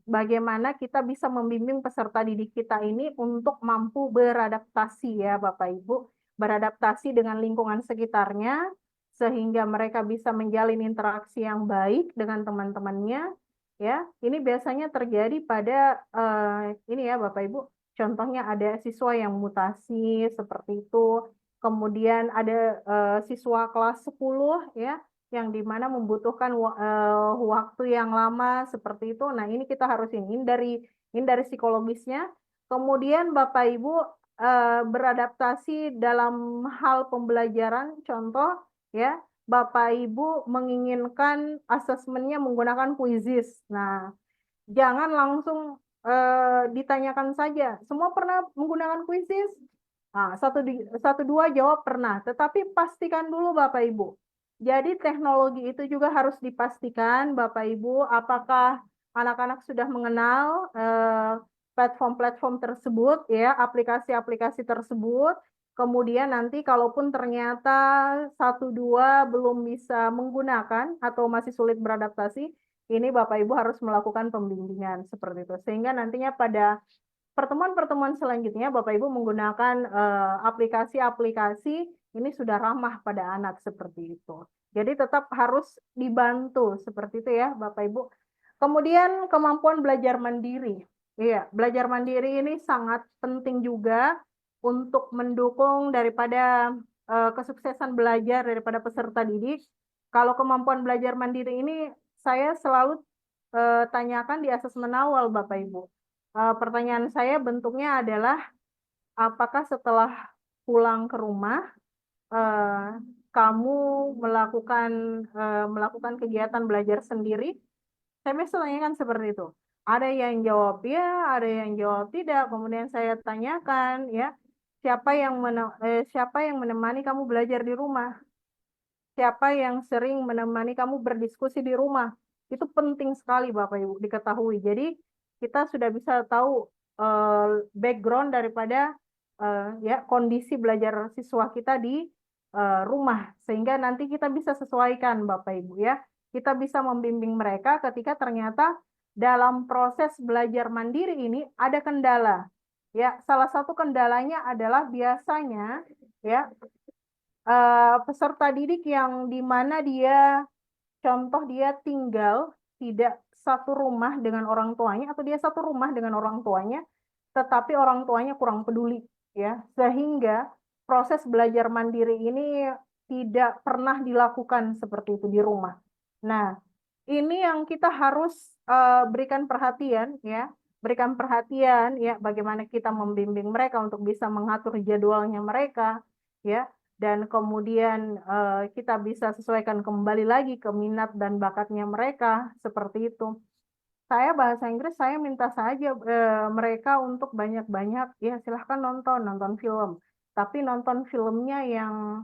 Bagaimana kita bisa membimbing peserta didik kita ini untuk mampu beradaptasi ya Bapak Ibu, beradaptasi dengan lingkungan sekitarnya sehingga mereka bisa menjalin interaksi yang baik dengan teman-temannya ya. Ini biasanya terjadi pada ini ya Bapak Ibu, contohnya ada siswa yang mutasi seperti itu, kemudian ada siswa kelas 10 ya yang dimana membutuhkan waktu yang lama seperti itu. Nah, ini kita harus ini dari psikologisnya. Kemudian Bapak Ibu beradaptasi dalam hal pembelajaran. Contoh ya, Bapak Ibu menginginkan asesmennya menggunakan kuisis. Nah, jangan langsung ditanyakan saja. Semua pernah menggunakan kuisis? Nah, satu dua jawab pernah. Tetapi pastikan dulu Bapak Ibu. Jadi teknologi itu juga harus dipastikan Bapak Ibu apakah anak-anak sudah mengenal platform-platform tersebut ya, aplikasi-aplikasi tersebut. Kemudian nanti kalaupun ternyata satu dua belum bisa menggunakan atau masih sulit beradaptasi, ini Bapak Ibu harus melakukan pembimbingan seperti itu. Sehingga nantinya pada pertemuan-pertemuan selanjutnya Bapak Ibu menggunakan aplikasi-aplikasi ini sudah ramah pada anak seperti itu. Jadi tetap harus dibantu seperti itu ya Bapak Ibu. Kemudian kemampuan belajar mandiri. Iya, belajar mandiri ini sangat penting juga untuk mendukung daripada kesuksesan belajar daripada peserta didik. Kalau kemampuan belajar mandiri ini saya selalu tanyakan di asesmen awal Bapak Ibu. Pertanyaan saya bentuknya adalah apakah setelah pulang ke rumah kamu melakukan kegiatan belajar sendiri? Saya biasanya tanyakan seperti itu. Ada yang jawab ya, ada yang jawab tidak. Kemudian saya tanyakan ya, siapa yang menemani kamu belajar di rumah? Siapa yang sering menemani kamu berdiskusi di rumah? Itu penting sekali Bapak Ibu diketahui. Jadi kita sudah bisa tahu background daripada ya kondisi belajar siswa kita di rumah, sehingga nanti kita bisa sesuaikan Bapak Ibu ya. Kita bisa membimbing mereka ketika ternyata dalam proses belajar mandiri ini ada kendala. Ya, salah satu kendalanya adalah biasanya ya peserta didik yang di mana contoh dia tinggal tidak satu rumah dengan orang tuanya atau dia satu rumah dengan orang tuanya, tetapi orang tuanya kurang peduli, ya, sehingga proses belajar mandiri ini tidak pernah dilakukan seperti itu di rumah. Nah, ini yang kita harus berikan perhatian, ya, berikan perhatian, ya, bagaimana kita membimbing mereka untuk bisa mengatur jadwalnya mereka, ya, dan kemudian kita bisa sesuaikan kembali lagi ke minat dan bakatnya mereka seperti itu. Saya bahasa Inggris, saya minta saja mereka untuk banyak-banyak, ya silahkan nonton film. Tapi nonton filmnya yang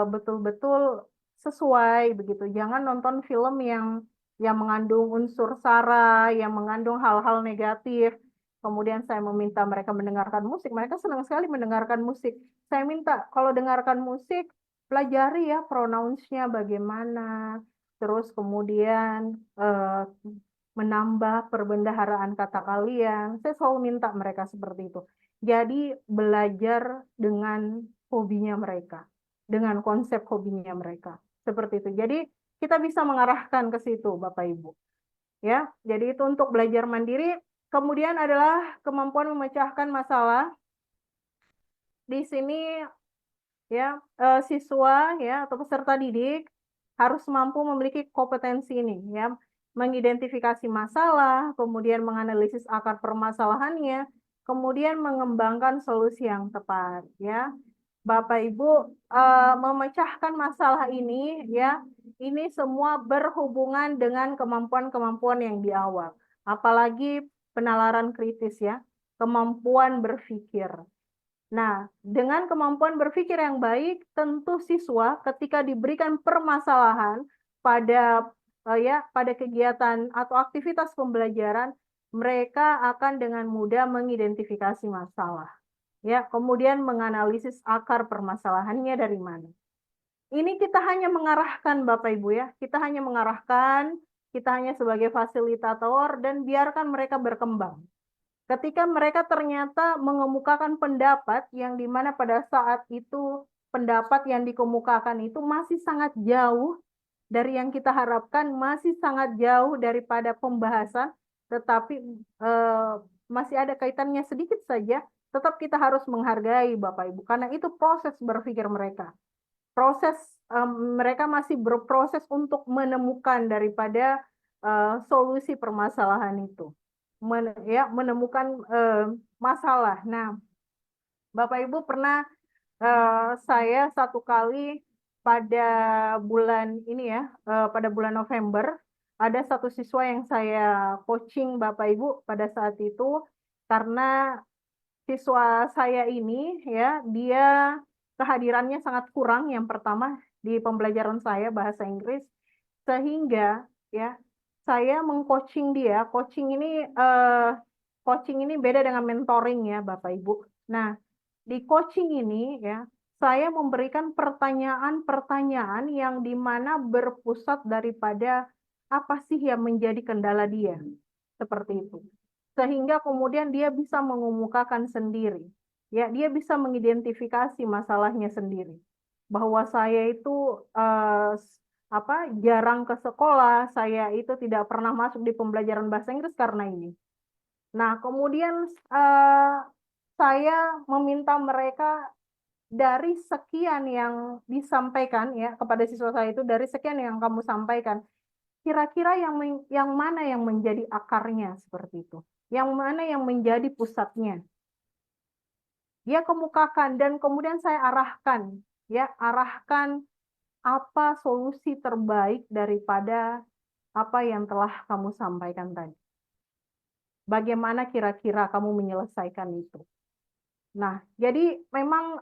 betul-betul sesuai begitu. Jangan nonton film yang mengandung unsur sara, yang mengandung hal-hal negatif. Kemudian saya meminta mereka mendengarkan musik. Mereka senang sekali mendengarkan musik. Saya minta kalau dengarkan musik, pelajari ya pronouns-nya bagaimana. Terus kemudian menambah perbendaharaan kata kalian. Saya selalu minta mereka seperti itu. Jadi belajar dengan hobinya mereka, dengan konsep hobinya mereka. Seperti itu. Jadi kita bisa mengarahkan ke situ, Bapak Ibu. Ya, jadi itu untuk belajar mandiri. Kemudian adalah kemampuan memecahkan masalah. Di sini ya siswa ya atau peserta didik harus mampu memiliki kompetensi ini ya, mengidentifikasi masalah, kemudian menganalisis akar permasalahannya, kemudian mengembangkan solusi yang tepat ya. Bapak Ibu, memecahkan masalah ini ya, ini semua berhubungan dengan kemampuan-kemampuan yang di awal, apalagi penalaran kritis ya, kemampuan berpikir. Nah, dengan kemampuan berpikir yang baik, tentu siswa ketika diberikan permasalahan pada pada kegiatan atau aktivitas pembelajaran, mereka akan dengan mudah mengidentifikasi masalah. Ya, kemudian menganalisis akar permasalahannya dari mana. Ini kita hanya mengarahkan Bapak Ibu ya, kita hanya mengarahkan, kita hanya sebagai fasilitator dan biarkan mereka berkembang. Ketika mereka ternyata mengemukakan pendapat yang dimana pada saat itu pendapat yang dikemukakan itu masih sangat jauh dari yang kita harapkan, masih sangat jauh daripada pembahasan, tetapi eh, masih ada kaitannya sedikit saja, tetap kita harus menghargai Bapak Ibu, karena itu proses berpikir mereka. Proses mereka masih berproses untuk menemukan daripada solusi permasalahan itu, menemukan masalah. Nah, Bapak Ibu pernah saya satu kali pada bulan ini ya, pada bulan November ada satu siswa yang saya coaching Bapak Ibu pada saat itu, karena siswa saya ini ya dia kehadirannya sangat kurang yang pertama di pembelajaran saya bahasa Inggris, sehingga ya saya mengcoaching dia. Coaching ini beda dengan mentoring ya Bapak Ibu. Nah, di coaching ini ya saya memberikan pertanyaan-pertanyaan yang dimana berpusat daripada apa sih yang menjadi kendala dia, seperti itu, sehingga kemudian dia bisa mengemukakan sendiri. Ya, dia bisa mengidentifikasi masalahnya sendiri. Bahwa saya itu jarang ke sekolah, saya itu tidak pernah masuk di pembelajaran bahasa Inggris karena ini. Nah, kemudian eh, saya meminta mereka dari sekian yang disampaikan ya kepada siswa saya itu, dari sekian yang kamu sampaikan, kira-kira yang mana yang menjadi akarnya seperti itu? Yang mana yang menjadi pusatnya? Dia kemukakan dan kemudian saya arahkan, ya, arahkan apa solusi terbaik daripada apa yang telah kamu sampaikan tadi. bagaimana kira-kira kamu menyelesaikan itu. Nah, jadi memang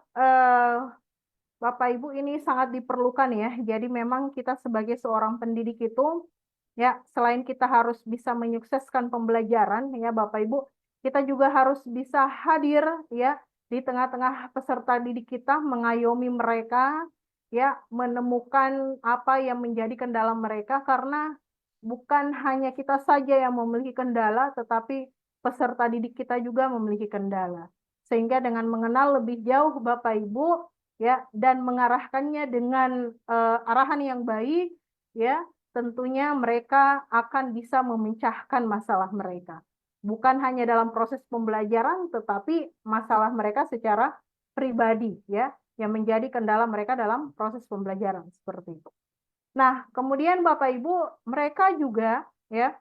Bapak Ibu ini sangat diperlukan ya. Jadi memang kita sebagai seorang pendidik itu ya selain kita harus bisa menyukseskan pembelajaran ya Bapak Ibu, kita juga harus bisa hadir ya di tengah-tengah peserta didik kita, mengayomi mereka ya, menemukan apa yang menjadi kendala mereka karena bukan hanya kita saja yang memiliki kendala, tetapi peserta didik kita juga memiliki kendala. Sehingga dengan mengenal lebih jauh Bapak Ibu ya dan mengarahkannya dengan arahan yang baik ya, tentunya mereka akan bisa memecahkan masalah mereka. Bukan hanya dalam proses pembelajaran, tetapi masalah mereka secara pribadi ya, yang menjadi kendala mereka dalam proses pembelajaran seperti itu. Nah, kemudian Bapak Ibu, mereka juga ya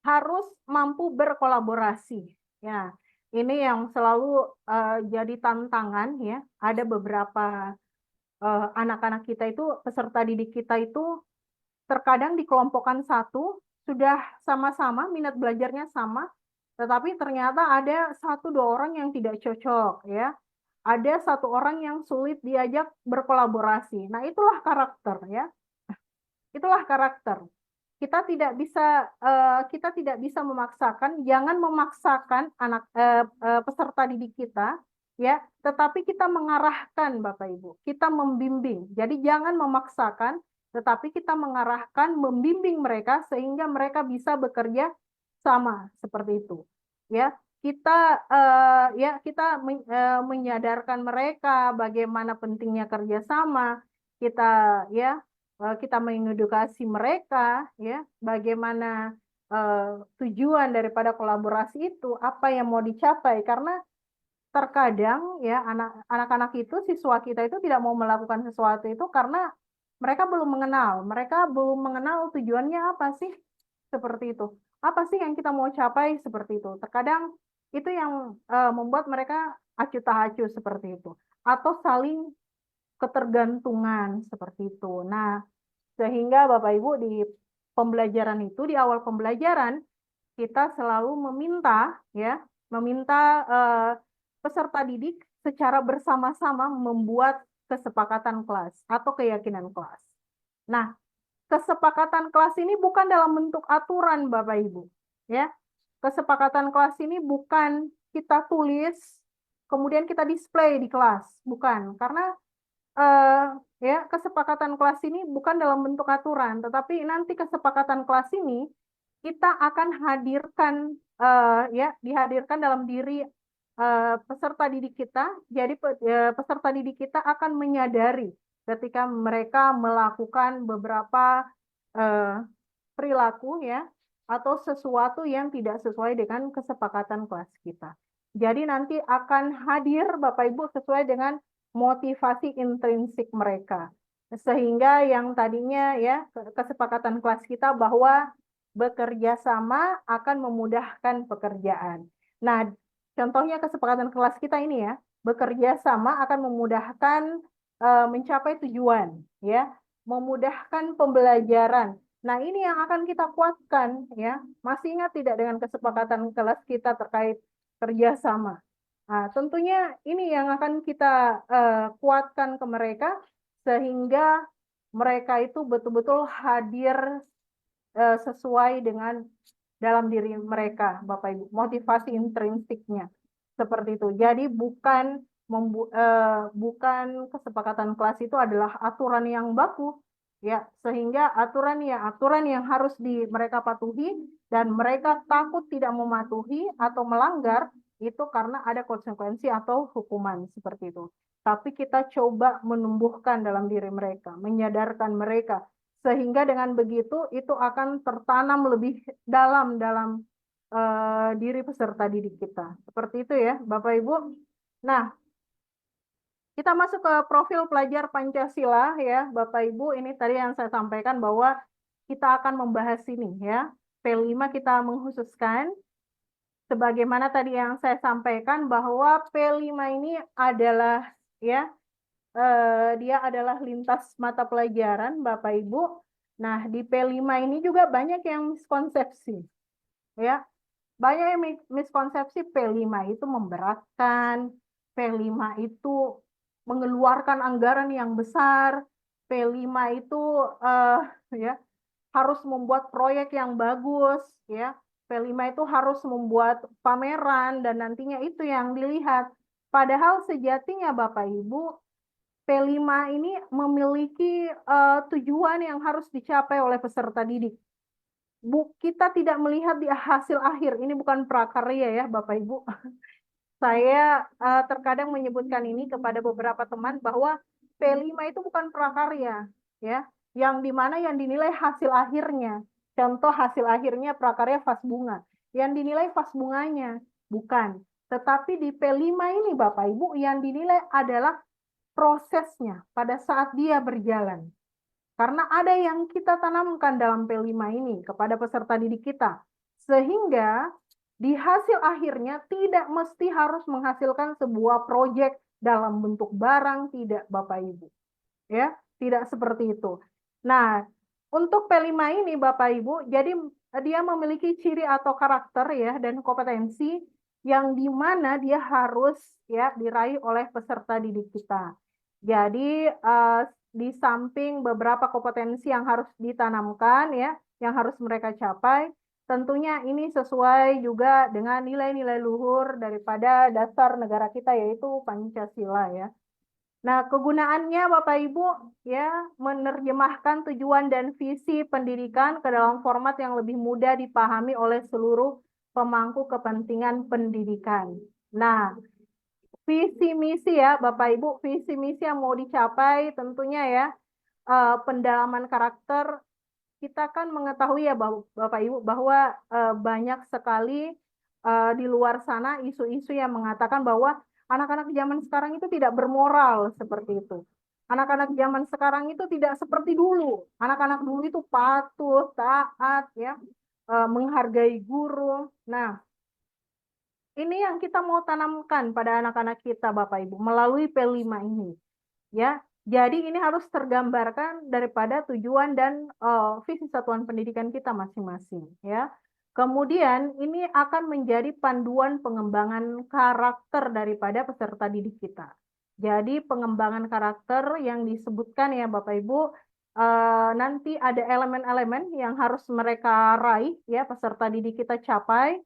harus mampu berkolaborasi. Ya, ini yang selalu jadi tantangan ya. Ada beberapa anak-anak kita itu, peserta didik kita itu terkadang dikelompokkan satu, sudah sama-sama minat belajarnya sama, tetapi ternyata ada satu dua orang yang tidak cocok ya. Ada satu orang yang sulit diajak berkolaborasi. Nah, itulah karakter ya. Itulah karakter. Kita tidak bisa memaksakan, jangan memaksakan peserta didik kita ya, tetapi kita mengarahkan Bapak Ibu. Kita membimbing. Jadi jangan memaksakan, tetapi kita mengarahkan, membimbing mereka sehingga mereka bisa bekerja sama seperti itu. Ya, kita menyadarkan mereka bagaimana pentingnya kerjasama. Kita ya kita mengedukasi mereka ya bagaimana tujuan daripada kolaborasi itu apa yang mau dicapai karena terkadang ya anak-anak itu siswa kita itu tidak mau melakukan sesuatu itu karena mereka belum mengenal tujuannya apa sih seperti itu, apa sih yang kita mau capai seperti itu. Terkadang itu yang membuat mereka acuh tak acuh seperti itu atau saling ketergantungan seperti itu. Nah, sehingga Bapak Ibu di pembelajaran itu, di awal pembelajaran, kita selalu meminta peserta didik secara bersama-sama membuat kesepakatan kelas atau keyakinan kelas. Nah, kesepakatan kelas ini bukan dalam bentuk aturan Bapak Ibu, ya. Kesepakatan kelas ini bukan kita tulis, kemudian kita display di kelas, bukan. Karena eh, ya kesepakatan kelas ini bukan dalam bentuk aturan, tetapi nanti kesepakatan kelas ini kita akan hadirkan dihadirkan dalam diri peserta didik kita. Jadi peserta didik kita akan menyadari ketika mereka melakukan beberapa eh, perilaku ya atau sesuatu yang tidak sesuai dengan kesepakatan kelas kita. Jadi nanti akan hadir Bapak Ibu sesuai dengan motivasi intrinsik mereka. Sehingga yang tadinya ya kesepakatan kelas kita bahwa bekerja sama akan memudahkan pekerjaan. Nah, contohnya kesepakatan kelas kita ini ya, bekerja sama akan memudahkan mencapai tujuan ya, memudahkan pembelajaran. Nah, ini yang akan kita kuatkan ya. Masih ingat tidak dengan kesepakatan kelas kita terkait kerjasama? Nah, tentunya ini yang akan kita kuatkan ke mereka sehingga mereka itu betul-betul hadir sesuai dengan dalam diri mereka, Bapak Ibu, motivasi intrinsiknya seperti itu. Jadi bukan kesepakatan kelas itu adalah aturan yang baku, ya, sehingga aturan yang harus mereka patuhi dan mereka takut tidak mematuhi atau melanggar itu karena ada konsekuensi atau hukuman seperti itu. Tapi kita coba menumbuhkan dalam diri mereka, menyadarkan mereka sehingga dengan begitu itu akan tertanam lebih dalam diri peserta didik kita. Seperti itu ya, Bapak Ibu. Nah, kita masuk ke profil pelajar Pancasila ya, Bapak Ibu. Ini tadi yang saya sampaikan bahwa kita akan membahas ini ya. P5 kita mengkhususkan sebagaimana tadi yang saya sampaikan bahwa P5 ini adalah ya dia adalah lintas mata pelajaran Bapak Ibu. Nah, di P5 ini juga banyak yang miskonsepsi. ya. Banyak yang miskonsepsi P5 itu memberatkan, P5 itu mengeluarkan anggaran yang besar, P5 itu eh, ya harus membuat proyek yang bagus, ya. P5 itu harus membuat pameran dan nantinya itu yang dilihat. Padahal sejatinya Bapak Ibu, P5 ini memiliki tujuan yang harus dicapai oleh peserta didik. Kita tidak melihat di hasil akhir. Ini bukan prakarya ya, Bapak Ibu. Saya terkadang menyebutkan ini kepada beberapa teman bahwa P5 itu bukan prakarya, ya, yang dimana yang dinilai hasil akhirnya. Contoh hasil akhirnya prakarya vas bunga, yang dinilai vas bunganya, bukan. Tetapi di P5 ini Bapak Ibu yang dinilai adalah prosesnya pada saat dia berjalan. Karena ada yang kita tanamkan dalam P5 ini kepada peserta didik kita. Sehingga di hasil akhirnya tidak mesti harus menghasilkan sebuah proyek dalam bentuk barang, tidak Bapak Ibu. Ya, tidak seperti itu. Nah, untuk P5 ini Bapak Ibu, jadi dia memiliki ciri atau karakter ya dan kompetensi yang dimana dia harus ya diraih oleh peserta didik kita. Jadi di samping beberapa kompetensi yang harus ditanamkan ya, yang harus mereka capai, tentunya ini sesuai juga dengan nilai-nilai luhur daripada dasar negara kita yaitu Pancasila ya. Nah, kegunaannya Bapak Ibu ya menerjemahkan tujuan dan visi pendidikan ke dalam format yang lebih mudah dipahami oleh seluruh pemangku kepentingan pendidikan. Nah, visi misi ya Bapak Ibu, visi misi yang mau dicapai tentunya ya pendalaman karakter. Kita kan mengetahui ya Bapak Ibu bahwa banyak sekali di luar sana isu-isu yang mengatakan bahwa anak-anak zaman sekarang itu tidak bermoral seperti itu. Anak-anak zaman sekarang itu tidak seperti dulu. Anak-anak dulu itu patuh, taat, ya, menghargai guru. Nah, ini yang kita mau tanamkan pada anak-anak kita, Bapak Ibu, melalui P5 ini. Ya, jadi ini harus tergambarkan daripada tujuan dan visi satuan pendidikan kita masing-masing. Ya, kemudian ini akan menjadi panduan pengembangan karakter daripada peserta didik kita. Jadi pengembangan karakter yang disebutkan ya Bapak Ibu, nanti ada elemen-elemen yang harus mereka raih ya peserta didik kita capai.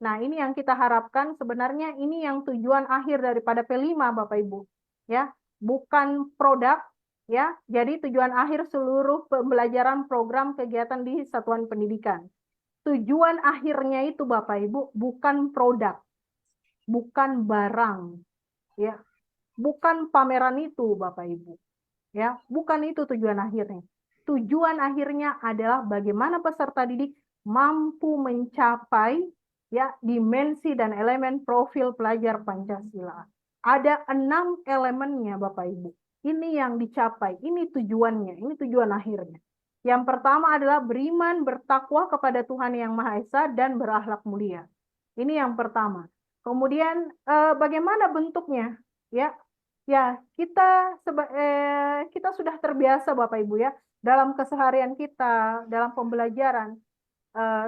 Nah, ini yang kita harapkan sebenarnya ini yang tujuan akhir daripada P5 Bapak Ibu. Ya, bukan produk ya. Jadi tujuan akhir seluruh pembelajaran program kegiatan di satuan pendidikan. Tujuan akhirnya itu Bapak Ibu bukan produk, bukan barang, ya. Bukan pameran itu Bapak Ibu. Ya, bukan itu tujuan akhirnya. Tujuan akhirnya adalah bagaimana peserta didik mampu mencapai ya dimensi dan elemen profil pelajar Pancasila. Ada 6 elemennya Bapak Ibu. Ini yang dicapai, ini tujuannya, ini tujuan akhirnya. Yang pertama adalah beriman, bertakwa kepada Tuhan Yang Maha Esa dan berakhlak mulia. Ini yang pertama. Kemudian bagaimana bentuknya? Ya, ya kita sudah terbiasa Bapak Ibu ya dalam keseharian kita, dalam pembelajaran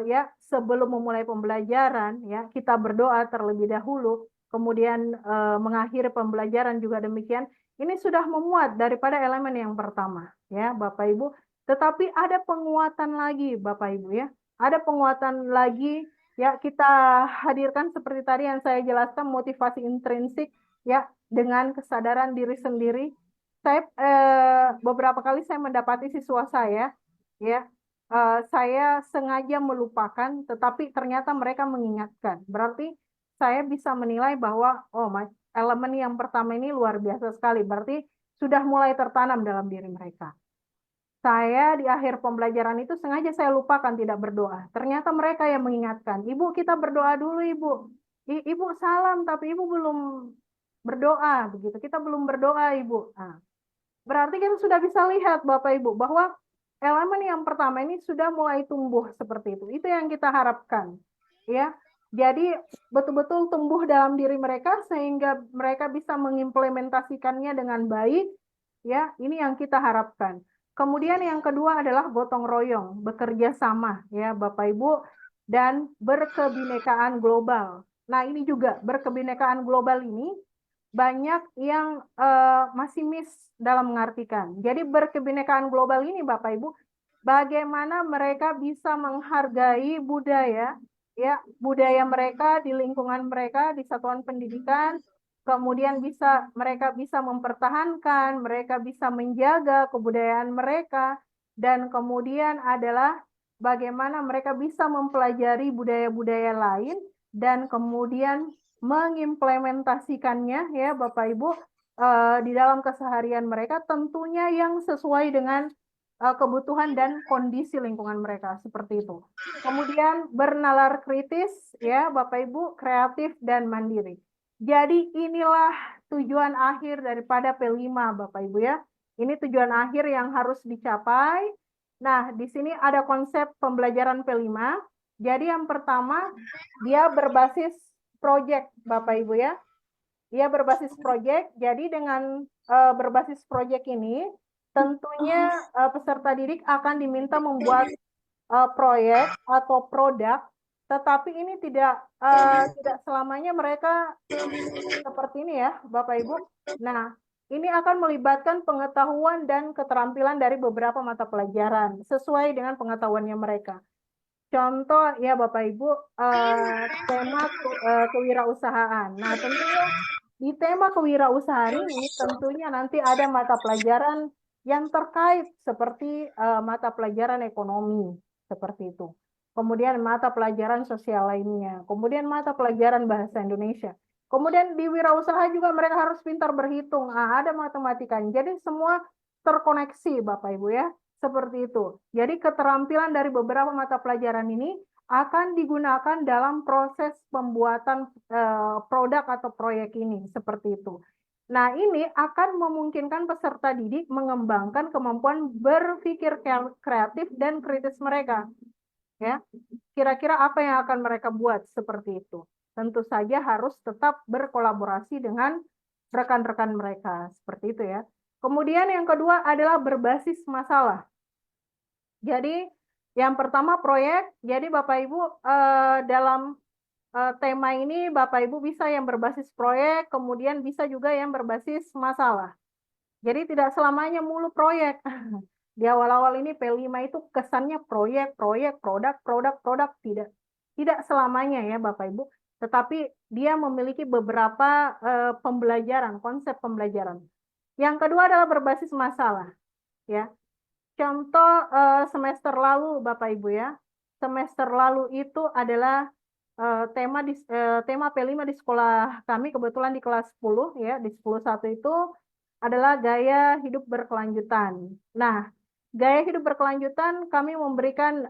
ya sebelum memulai pembelajaran ya kita berdoa terlebih dahulu, kemudian mengakhiri pembelajaran juga demikian. Ini sudah memuat daripada elemen yang pertama ya Bapak Ibu. Tetapi ada penguatan lagi Bapak Ibu ya. Ada penguatan lagi ya kita hadirkan seperti tadi yang saya jelaskan motivasi intrinsik ya dengan kesadaran diri sendiri. Saya beberapa kali saya mendapati siswa saya ya saya sengaja melupakan, tetapi ternyata mereka mengingatkan. Berarti saya bisa menilai bahwa, oh, elemen yang pertama ini luar biasa sekali. Berarti sudah mulai tertanam dalam diri mereka. Saya di akhir pembelajaran itu sengaja saya lupakan tidak berdoa. Ternyata mereka yang mengingatkan, Ibu kita berdoa dulu Ibu. Ibu salam, tapi Ibu belum berdoa. Begitu, kita belum berdoa Ibu. Nah, berarti kita sudah bisa lihat Bapak Ibu bahwa elemen yang pertama ini sudah mulai tumbuh seperti itu. Itu yang kita harapkan. Ya. Jadi betul-betul tumbuh dalam diri mereka sehingga mereka bisa mengimplementasikannya dengan baik. Ya, ini yang kita harapkan. Kemudian yang kedua adalah gotong royong, bekerja sama ya Bapak Ibu. dan berkebinekaan global. Nah, ini juga berkebinekaan global ini banyak yang masih miss dalam mengartikan. Jadi berkebinekaan global ini Bapak Ibu, bagaimana mereka bisa menghargai budaya, ya, budaya mereka di lingkungan mereka, di satuan pendidikan, kemudian mereka bisa mempertahankan, mereka bisa menjaga kebudayaan mereka, dan kemudian adalah bagaimana mereka bisa mempelajari budaya-budaya lain dan kemudian mengimplementasikannya ya Bapak Ibu di dalam keseharian mereka tentunya yang sesuai dengan kebutuhan dan kondisi lingkungan mereka seperti itu. Kemudian bernalar kritis ya Bapak Ibu, kreatif dan mandiri. Jadi inilah tujuan akhir daripada P5 Bapak Ibu ya. Ini tujuan akhir yang harus dicapai. Nah, di sini ada konsep pembelajaran P5. Jadi yang pertama, dia berbasis project, Bapak Ibu ya. Dia berbasis project, jadi dengan berbasis project ini, tentunya peserta didik akan diminta membuat proyek atau produk, tetapi ini tidak selamanya mereka seperti ini ya, Bapak Ibu. Nah, ini akan melibatkan pengetahuan dan keterampilan dari beberapa mata pelajaran sesuai dengan pengetahuannya mereka. Contoh ya Bapak Ibu, tema kewirausahaan. Nah, tentunya di tema kewirausahaan ini tentunya nanti ada mata pelajaran yang terkait seperti mata pelajaran ekonomi, seperti itu. Kemudian mata pelajaran sosial lainnya. Kemudian mata pelajaran bahasa Indonesia. Kemudian di wirausaha juga mereka harus pintar berhitung. Ada matematikanya. Jadi semua terkoneksi Bapak Ibu ya. Seperti itu. Jadi keterampilan dari beberapa mata pelajaran ini akan digunakan dalam proses pembuatan produk atau proyek ini. Seperti itu. Nah, ini akan memungkinkan peserta didik mengembangkan kemampuan berpikir kreatif dan kritis mereka. Ya, kira-kira apa yang akan mereka buat seperti itu? Tentu saja harus tetap berkolaborasi dengan rekan-rekan mereka. Seperti itu ya. Kemudian yang kedua adalah berbasis masalah. Jadi yang pertama proyek, jadi Bapak Ibu dalam tema ini Bapak Ibu bisa yang berbasis proyek, kemudian bisa juga yang berbasis masalah. Jadi tidak selamanya mulu proyek. Di awal-awal ini P5 itu kesannya proyek, produk, tidak. Tidak selamanya ya Bapak Ibu, tetapi dia memiliki beberapa pembelajaran, konsep pembelajaran. Yang kedua adalah berbasis masalah, ya. Contoh semester lalu Bapak Ibu ya. Semester lalu itu adalah tema P5 di sekolah kami kebetulan di kelas 10 ya, di 10.1 itu adalah gaya hidup berkelanjutan. Nah, gaya hidup berkelanjutan kami memberikan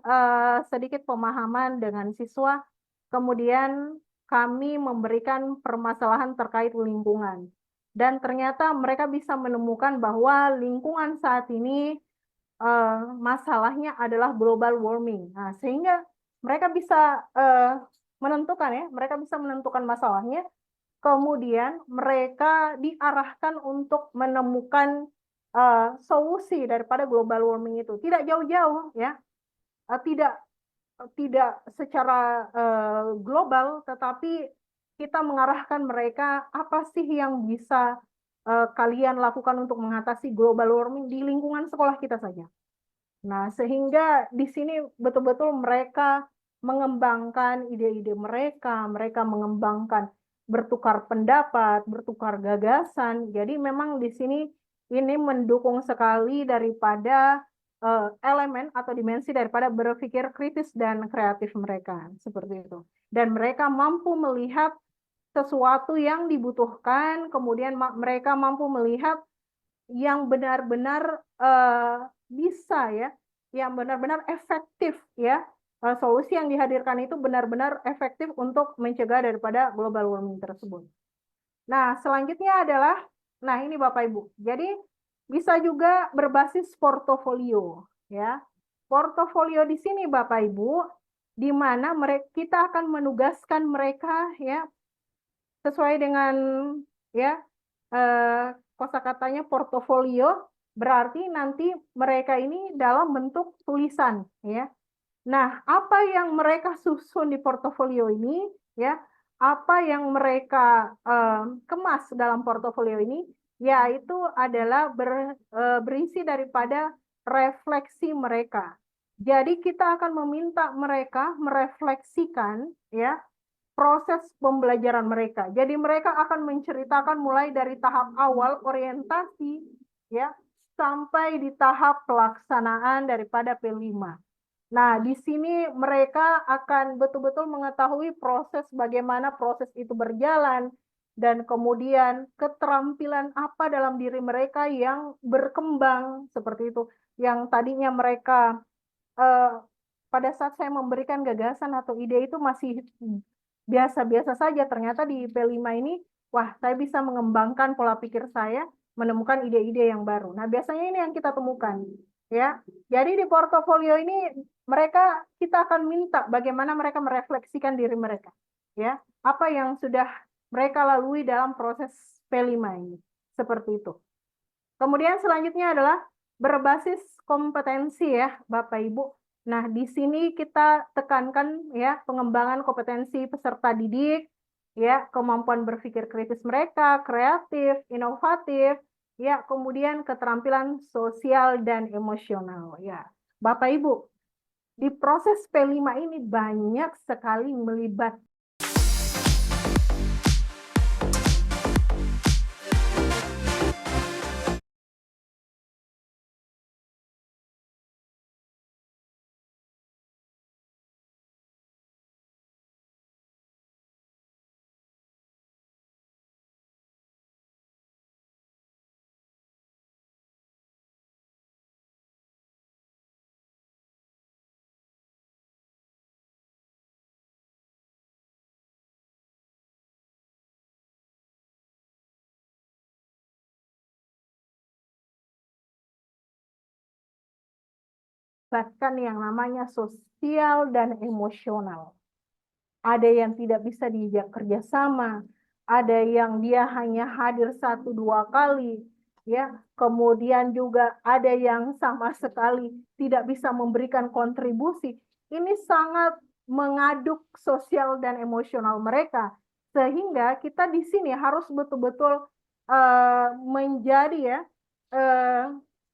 sedikit pemahaman dengan siswa, kemudian kami memberikan permasalahan terkait lingkungan. Dan ternyata mereka bisa menemukan bahwa lingkungan saat ini masalahnya adalah global warming. Nah, sehingga mereka bisa menentukan ya, mereka bisa menentukan masalahnya, kemudian mereka diarahkan untuk menemukan solusi daripada global warming itu. Tidak jauh-jauh ya, tidak tidak secara global, tetapi kita mengarahkan mereka apa sih yang bisa kalian lakukan untuk mengatasi global warming di lingkungan sekolah kita saja. Nah, sehingga di sini betul-betul mereka mengembangkan ide-ide mereka, mereka mengembangkan bertukar pendapat, bertukar gagasan. Jadi memang di sini ini mendukung sekali daripada elemen atau dimensi daripada berpikir kritis dan kreatif mereka, seperti itu. Dan mereka mampu melihat sesuatu yang dibutuhkan, kemudian mereka mampu melihat yang benar-benar bisa ya, yang benar-benar efektif ya, solusi yang dihadirkan itu benar-benar efektif untuk mencegah daripada global warming tersebut. Nah, selanjutnya adalah, nah ini Bapak Ibu, jadi bisa juga berbasis portofolio ya. Portofolio di sini Bapak Ibu, di mana kita akan menugaskan mereka ya sesuai dengan ya kosakatanya portofolio, berarti nanti mereka ini dalam bentuk tulisan ya. Nah, apa yang mereka susun di portofolio ini, ya, apa yang mereka kemas dalam portofolio ini, yaitu adalah berisi daripada refleksi mereka. Jadi kita akan meminta mereka merefleksikan, ya, proses pembelajaran mereka. Jadi mereka akan menceritakan mulai dari tahap awal orientasi, ya, sampai di tahap pelaksanaan daripada P5. Nah, di sini mereka akan betul-betul mengetahui proses bagaimana proses itu berjalan dan kemudian keterampilan apa dalam diri mereka yang berkembang seperti itu. Yang tadinya mereka eh, pada saat saya memberikan gagasan atau ide itu masih biasa-biasa saja. Ternyata di P5 ini, wah, saya bisa mengembangkan pola pikir saya, menemukan ide-ide yang baru. Nah, biasanya ini yang kita temukan, ya. Jadi di portofolio ini kita akan minta bagaimana mereka merefleksikan diri mereka, ya. Apa yang sudah mereka lalui dalam proses P5 ini. Seperti itu. Kemudian selanjutnya adalah berbasis kompetensi ya, Bapak Ibu. Nah, di sini kita tekankan ya pengembangan kompetensi peserta didik, ya, kemampuan berpikir kritis mereka, kreatif, inovatif, ya, kemudian keterampilan sosial dan emosional ya. Bapak Ibu, di proses P5 ini banyak sekali melibatkan yang namanya sosial dan emosional. Ada yang tidak bisa diajak kerjasama, ada yang dia hanya hadir 1-2 kali, ya. Kemudian juga ada yang sama sekali tidak bisa memberikan kontribusi. Ini sangat mengaduk sosial dan emosional mereka, sehingga kita di sini harus betul-betul menjadi ya,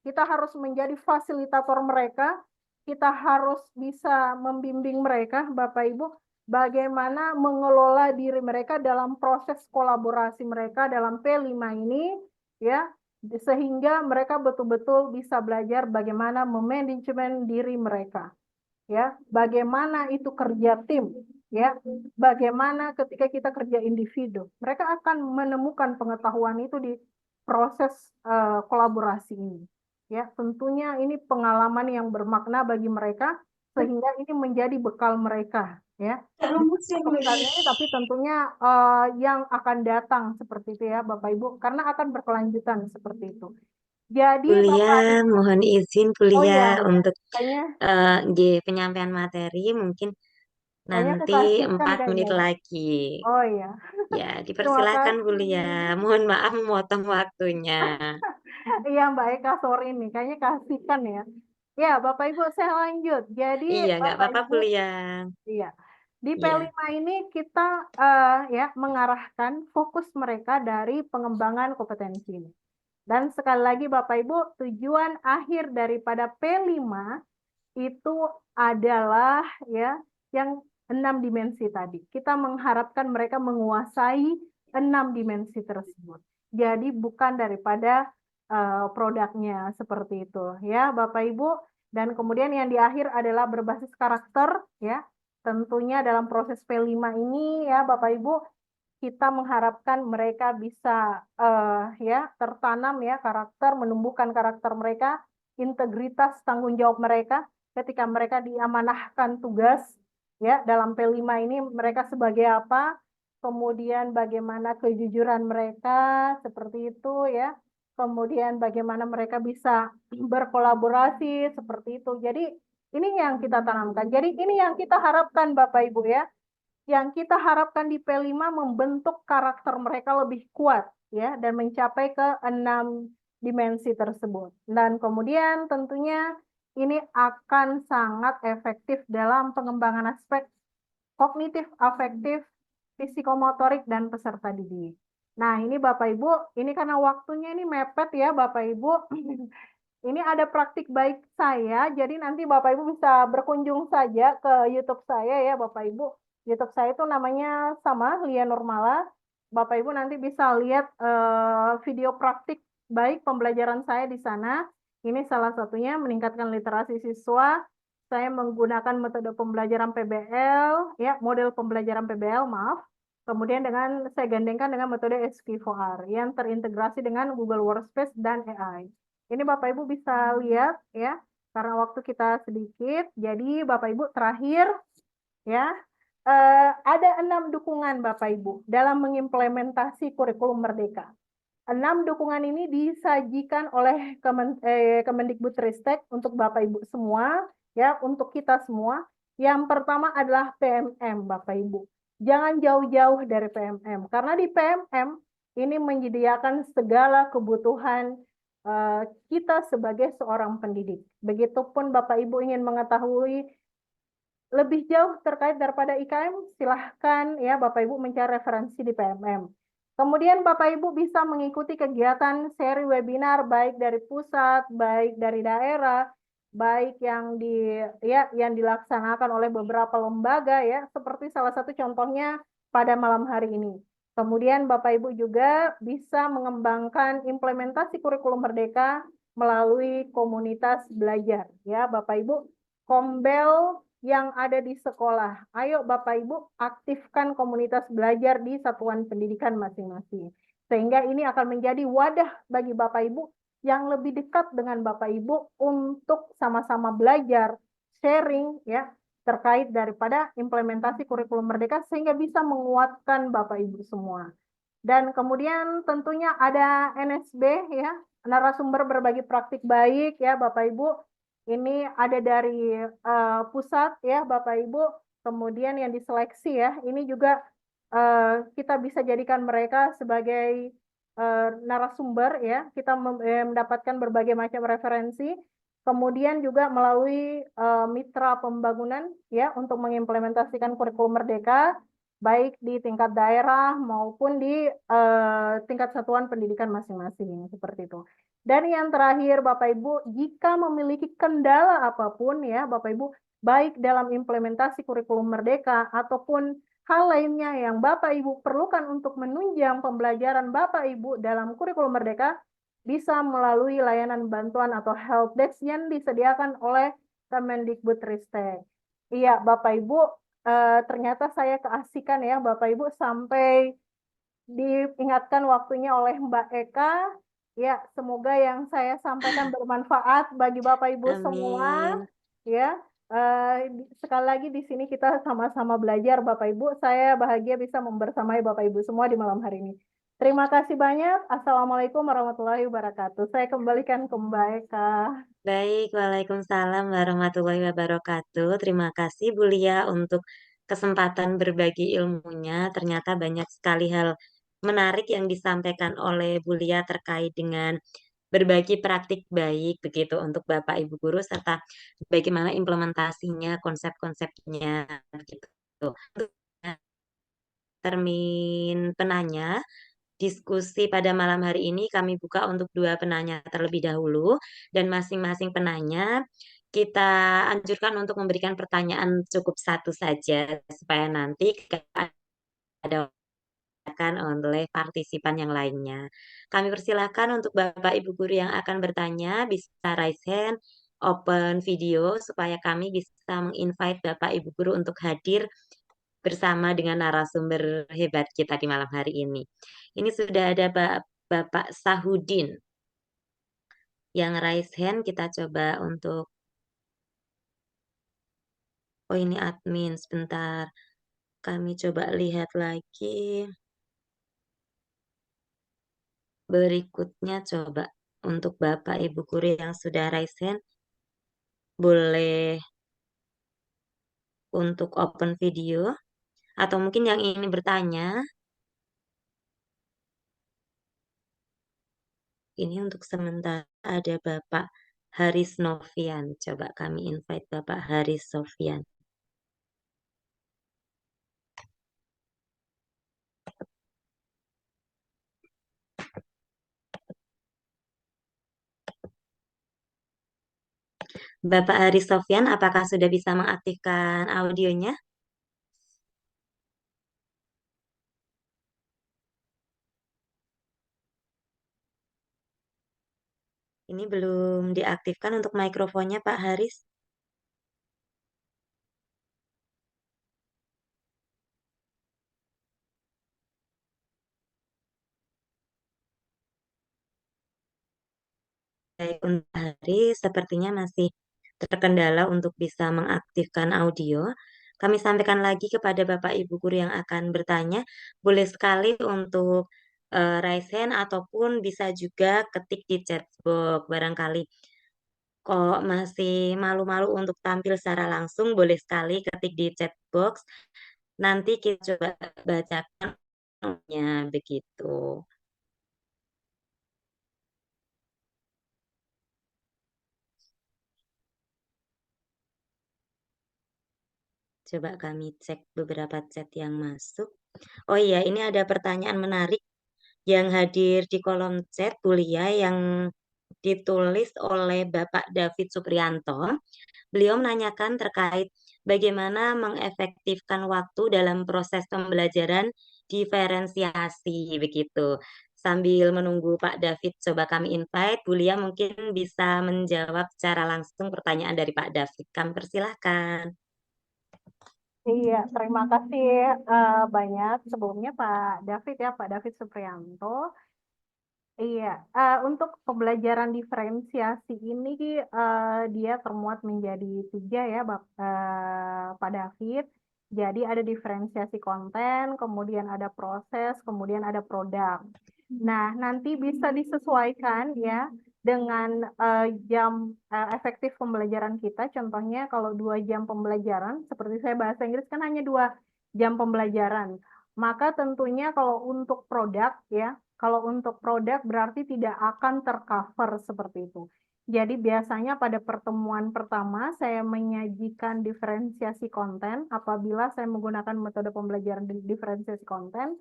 kita harus menjadi fasilitator mereka. Kita harus bisa membimbing mereka, Bapak Ibu, bagaimana mengelola diri mereka dalam proses kolaborasi mereka dalam P5 ini, ya, sehingga mereka betul-betul bisa belajar bagaimana memanajemen diri mereka, ya, bagaimana itu kerja tim, ya, bagaimana ketika kita kerja individu. Mereka akan menemukan pengetahuan itu di proses kolaborasi ini. Ya, tentunya ini pengalaman yang bermakna bagi mereka sehingga ini menjadi bekal mereka, ya. Untuk saat ini, tapi tentunya yang akan datang seperti itu ya, Bapak Ibu, karena akan berkelanjutan seperti itu. Jadi Bapak Kuliah, Ibu, mohon izin oh kuliah ya ya, untuk kayaknya penyampaian materi mungkin kayaknya nanti kekasihkan 4 menit kayaknya. lagi. Oh iya, Ya, terima dipersilakan kuliah. kasih. Mohon maaf memotong waktunya. Iya Mbak Eka, sorry nih, kayaknya kasihkan ya. Ya, Bapak Ibu, saya lanjut. Jadi Iya, nggak Bapak apa-apa Ibu, kuliah. iya. Di Iya, P5 ini kita ya mengarahkan fokus mereka dari pengembangan kompetensi ini. Dan sekali lagi Bapak Ibu, tujuan akhir daripada P5 itu adalah ya yang 6 dimensi tadi. Kita mengharapkan mereka menguasai 6 dimensi tersebut. Jadi bukan daripada produknya seperti itu ya Bapak Ibu. Dan kemudian yang di akhir adalah berbasis karakter ya. Tentunya dalam proses P5 ini ya Bapak Ibu, kita mengharapkan mereka bisa ya tertanam ya karakter, menumbuhkan karakter mereka, integritas tanggung jawab mereka ketika mereka diamanahkan tugas ya dalam P5 ini, mereka sebagai apa, kemudian bagaimana kejujuran mereka seperti itu ya, kemudian bagaimana mereka bisa berkolaborasi seperti itu. Jadi ini yang kita tanamkan. Jadi ini yang kita harapkan Bapak Ibu ya, yang kita harapkan di P5 membentuk karakter mereka lebih kuat ya dan mencapai ke 6 dimensi tersebut. Dan kemudian tentunya ini akan sangat efektif dalam pengembangan aspek kognitif, afektif, psikomotorik, dan peserta didik. Nah, ini Bapak Ibu, ini karena waktunya ini mepet ya Bapak Ibu. Ini ada praktik baik saya, jadi nanti Bapak Ibu bisa berkunjung saja ke YouTube saya ya Bapak Ibu. YouTube saya itu namanya sama, Lia Nurmala. Bapak Ibu nanti bisa lihat video praktik baik pembelajaran saya di sana. Ini salah satunya meningkatkan literasi siswa. Saya menggunakan metode pembelajaran PBL, ya model pembelajaran PBL, maaf. Kemudian saya gandengkan dengan metode SQ4R yang terintegrasi dengan Google Workspace dan AI. Ini Bapak Ibu bisa lihat ya, karena waktu kita sedikit. Jadi Bapak Ibu terakhir ya, ada 6 dukungan Bapak Ibu dalam mengimplementasi kurikulum Merdeka. 6 dukungan ini disajikan oleh Kemendikbudristek untuk Bapak Ibu semua, ya, untuk kita semua. Yang pertama adalah PMM, Bapak Ibu. Jangan jauh-jauh dari PMM, karena di PMM ini menyediakan segala kebutuhan kita sebagai seorang pendidik. Begitupun Bapak Ibu ingin mengetahui lebih jauh terkait daripada IKM, silahkan ya Bapak Ibu mencari referensi di PMM. Kemudian Bapak Ibu bisa mengikuti kegiatan seri webinar baik dari pusat, baik dari daerah, baik yang dilaksanakan oleh beberapa lembaga ya, seperti salah satu contohnya pada malam hari ini. Kemudian Bapak Ibu juga bisa mengembangkan implementasi kurikulum Merdeka melalui komunitas belajar ya Bapak Ibu. Kombel yang ada di sekolah. Ayo Bapak Ibu aktifkan komunitas belajar di satuan pendidikan masing-masing. Sehingga ini akan menjadi wadah bagi Bapak Ibu yang lebih dekat dengan Bapak Ibu untuk sama-sama belajar, sharing ya terkait daripada implementasi kurikulum Merdeka sehingga bisa menguatkan Bapak Ibu semua. Dan kemudian tentunya ada NSB ya, narasumber berbagi praktik baik ya Bapak Ibu. Ini ada dari pusat ya Bapak Ibu, kemudian yang diseleksi ya, ini juga kita bisa jadikan mereka sebagai narasumber ya, kita mendapatkan berbagai macam referensi, kemudian juga melalui mitra pembangunan ya untuk mengimplementasikan kurikulum Merdeka, baik di tingkat daerah maupun di tingkat satuan pendidikan masing-masing, seperti itu. Dan yang terakhir, Bapak Ibu, jika memiliki kendala apapun ya, Bapak Ibu, baik dalam implementasi kurikulum Merdeka ataupun hal lainnya yang Bapak Ibu perlukan untuk menunjang pembelajaran Bapak Ibu dalam kurikulum Merdeka, bisa melalui layanan bantuan atau helpdesk yang disediakan oleh Kemendikbudristek. Iya, Bapak Ibu, ternyata saya keasikan ya, Bapak Ibu, sampai diingatkan waktunya oleh Mbak Eka. Ya, semoga yang saya sampaikan bermanfaat bagi Bapak Ibu semua. Amin. Ya, sekali lagi di sini kita sama-sama belajar Bapak Ibu. Saya bahagia bisa membersamai Bapak Ibu semua di malam hari ini. Terima kasih banyak. Assalamualaikum warahmatullahi wabarakatuh. Saya kembalikan ke Mbak Eka. Baik, Waalaikumsalam warahmatullahi wabarakatuh. Terima kasih Bu Lia untuk kesempatan berbagi ilmunya. Ternyata banyak sekali hal menarik yang disampaikan oleh Bu Lia terkait dengan berbagi praktik baik begitu untuk Bapak Ibu guru serta bagaimana implementasinya, konsep-konsepnya begitu. Untuk termin penanya, diskusi pada malam hari ini kami buka untuk dua penanya terlebih dahulu dan masing-masing penanya kita anjurkan untuk memberikan pertanyaan cukup satu saja supaya nanti ada oleh partisipan yang lainnya. Kami persilahkan untuk Bapak Ibu guru yang akan bertanya bisa raise hand, open video supaya kami bisa menginvite Bapak Ibu guru untuk hadir bersama dengan narasumber hebat kita di malam hari ini. Ini sudah ada Bapak Sahudin yang raise hand. Kita coba untuk, oh ini admin, sebentar. Kami coba lihat lagi. Berikutnya coba untuk Bapak Ibu guru yang sudah raise hand, boleh untuk open video. Atau mungkin yang ingin bertanya, ini untuk sementara ada Bapak Haris Novian. Coba kami invite Bapak Haris Sofian. Bapak Haris Sofian, apakah sudah bisa mengaktifkan audionya? Ini belum diaktifkan untuk mikrofonnya, Pak Haris. Baik, untuk Haris sepertinya masih terkendala untuk bisa mengaktifkan audio. Kami sampaikan lagi kepada Bapak Ibu guru yang akan bertanya, boleh sekali untuk raise hand ataupun bisa juga ketik di chat box. Barangkali kok masih malu-malu untuk tampil secara langsung, boleh sekali ketik di chat box. Nanti kita coba bacakan begitu. Coba kami cek beberapa chat yang masuk. Oh iya, ini ada pertanyaan menarik yang hadir di kolom chat kuliah yang ditulis oleh Bapak David Suprianto. Beliau menanyakan terkait bagaimana mengefektifkan waktu dalam proses pembelajaran diferensiasi begitu. Sambil menunggu Pak David, coba kami invite. Bu Lia mungkin bisa menjawab secara langsung pertanyaan dari Pak David. Kami persilahkan. Iya, terima kasih banyak sebelumnya Pak David ya, Pak David Suprianto. Iya, untuk pembelajaran diferensiasi ini dia termuat menjadi tiga ya, Pak David. Jadi ada diferensiasi konten, kemudian ada proses, kemudian ada produk. Nah, nanti bisa disesuaikan ya dengan jam efektif pembelajaran kita. Contohnya kalau 2 jam pembelajaran, seperti saya bahasa Inggris kan hanya 2 jam pembelajaran. Maka tentunya kalau untuk produk ya, kalau untuk produk berarti tidak akan tercover seperti itu. Jadi biasanya pada pertemuan pertama saya menyajikan diferensiasi konten apabila saya menggunakan metode pembelajaran diferensiasi konten.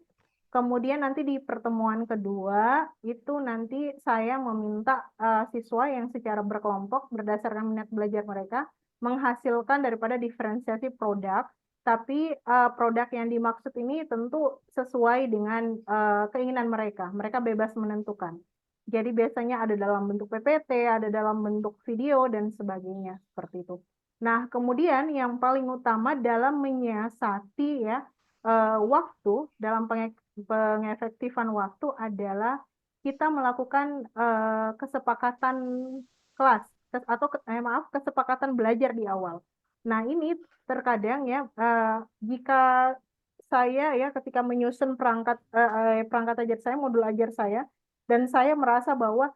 Kemudian nanti di pertemuan kedua itu nanti saya meminta siswa yang secara berkelompok berdasarkan minat belajar mereka menghasilkan daripada diferensiasi produk. Tapi produk yang dimaksud ini tentu sesuai dengan keinginan mereka. Mereka bebas menentukan. Jadi biasanya ada dalam bentuk PPT, ada dalam bentuk video dan sebagainya seperti itu. Nah, kemudian yang paling utama dalam menyiasati ya waktu dalam pengefektifan waktu adalah kita melakukan kesepakatan kelas maaf kesepakatan belajar di awal. Nah, ini terkadang ya jika saya ya ketika menyusun perangkat ajar saya, modul ajar saya, dan saya merasa bahwa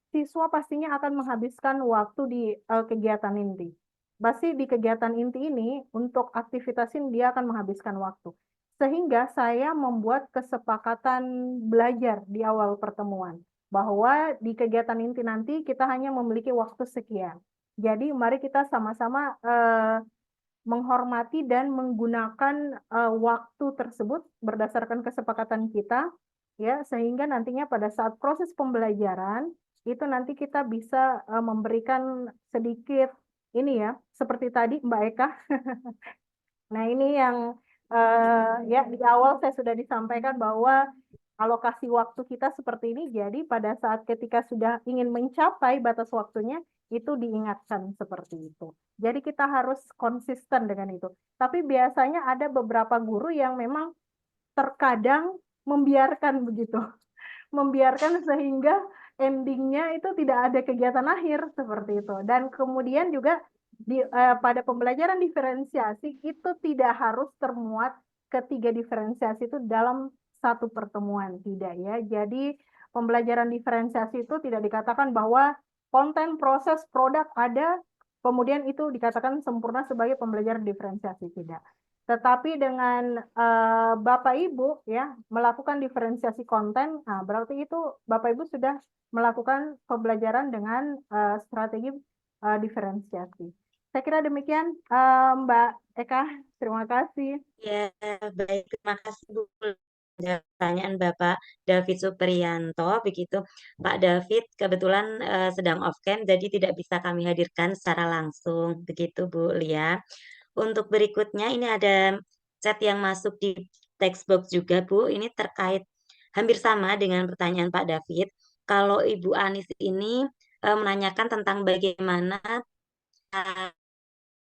siswa pastinya akan menghabiskan waktu di kegiatan inti. Pasti di kegiatan inti ini untuk aktivitas ini dia akan menghabiskan waktu. Sehingga saya membuat kesepakatan belajar di awal pertemuan bahwa di kegiatan inti nanti kita hanya memiliki waktu sekian. Jadi mari kita sama-sama menghormati dan menggunakan waktu tersebut berdasarkan kesepakatan kita ya sehingga nantinya pada saat proses pembelajaran itu nanti kita bisa memberikan sedikit ini ya seperti tadi Mbak Eka. Nah, ini yang ya di awal saya sudah disampaikan bahwa alokasi waktu kita seperti ini, jadi pada saat ketika sudah ingin mencapai batas waktunya, itu diingatkan seperti itu. Jadi kita harus konsisten dengan itu. Tapi biasanya ada beberapa guru yang memang terkadang membiarkan begitu, membiarkan sehingga endingnya itu tidak ada kegiatan akhir seperti itu. Dan kemudian juga pada pembelajaran diferensiasi itu tidak harus termuat ketiga diferensiasi itu dalam satu pertemuan, tidak ya. Jadi pembelajaran diferensiasi itu tidak dikatakan bahwa konten, proses, produk ada, kemudian itu dikatakan sempurna sebagai pembelajaran diferensiasi, tidak. Tetapi dengan Bapak Ibu ya melakukan diferensiasi konten, nah berarti itu Bapak Ibu sudah melakukan pembelajaran dengan strategi diferensiasi. Saya kira demikian, Mbak Eka. Terima kasih. Ya, baik. Terima kasih Bu. Ada pertanyaan Bapak David Supriyanto. Begitu, Pak David kebetulan sedang off cam, jadi tidak bisa kami hadirkan secara langsung. Begitu Bu Lia. Untuk berikutnya ini ada chat yang masuk di text box juga Bu. Ini terkait hampir sama dengan pertanyaan Pak David. Kalau Ibu Anis ini menanyakan tentang bagaimana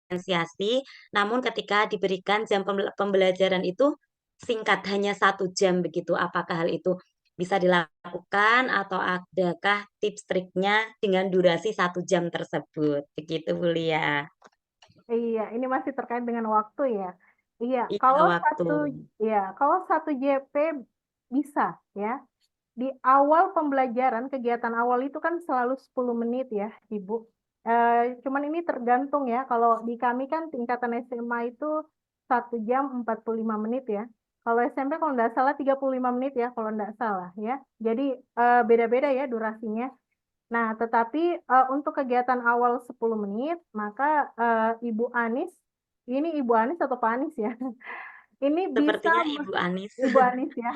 diferensiasi, namun ketika diberikan jam pembelajaran itu singkat, hanya 1 jam begitu. Apakah hal itu bisa dilakukan atau adakah tips triknya dengan durasi 1 jam tersebut? Begitu, Bu Lia. Iya, ini masih terkait dengan waktu ya. Iya, Iya, waktu. kalau satu JP bisa ya. Di awal pembelajaran, kegiatan awal itu kan selalu 10 menit ya, Ibu. Cuman ini tergantung ya, kalau di kami kan tingkatan SMA itu 1 jam 45 menit ya. Kalau SMP kalau nggak salah 35 menit ya, kalau nggak salah ya. Jadi beda-beda ya durasinya. Nah, tetapi untuk kegiatan awal 10 menit, maka Ibu Anis, ini Ibu Anis atau Pak Anis ya, ini bisa, Sepertinya Ibu Anis. Ibu Anis ya,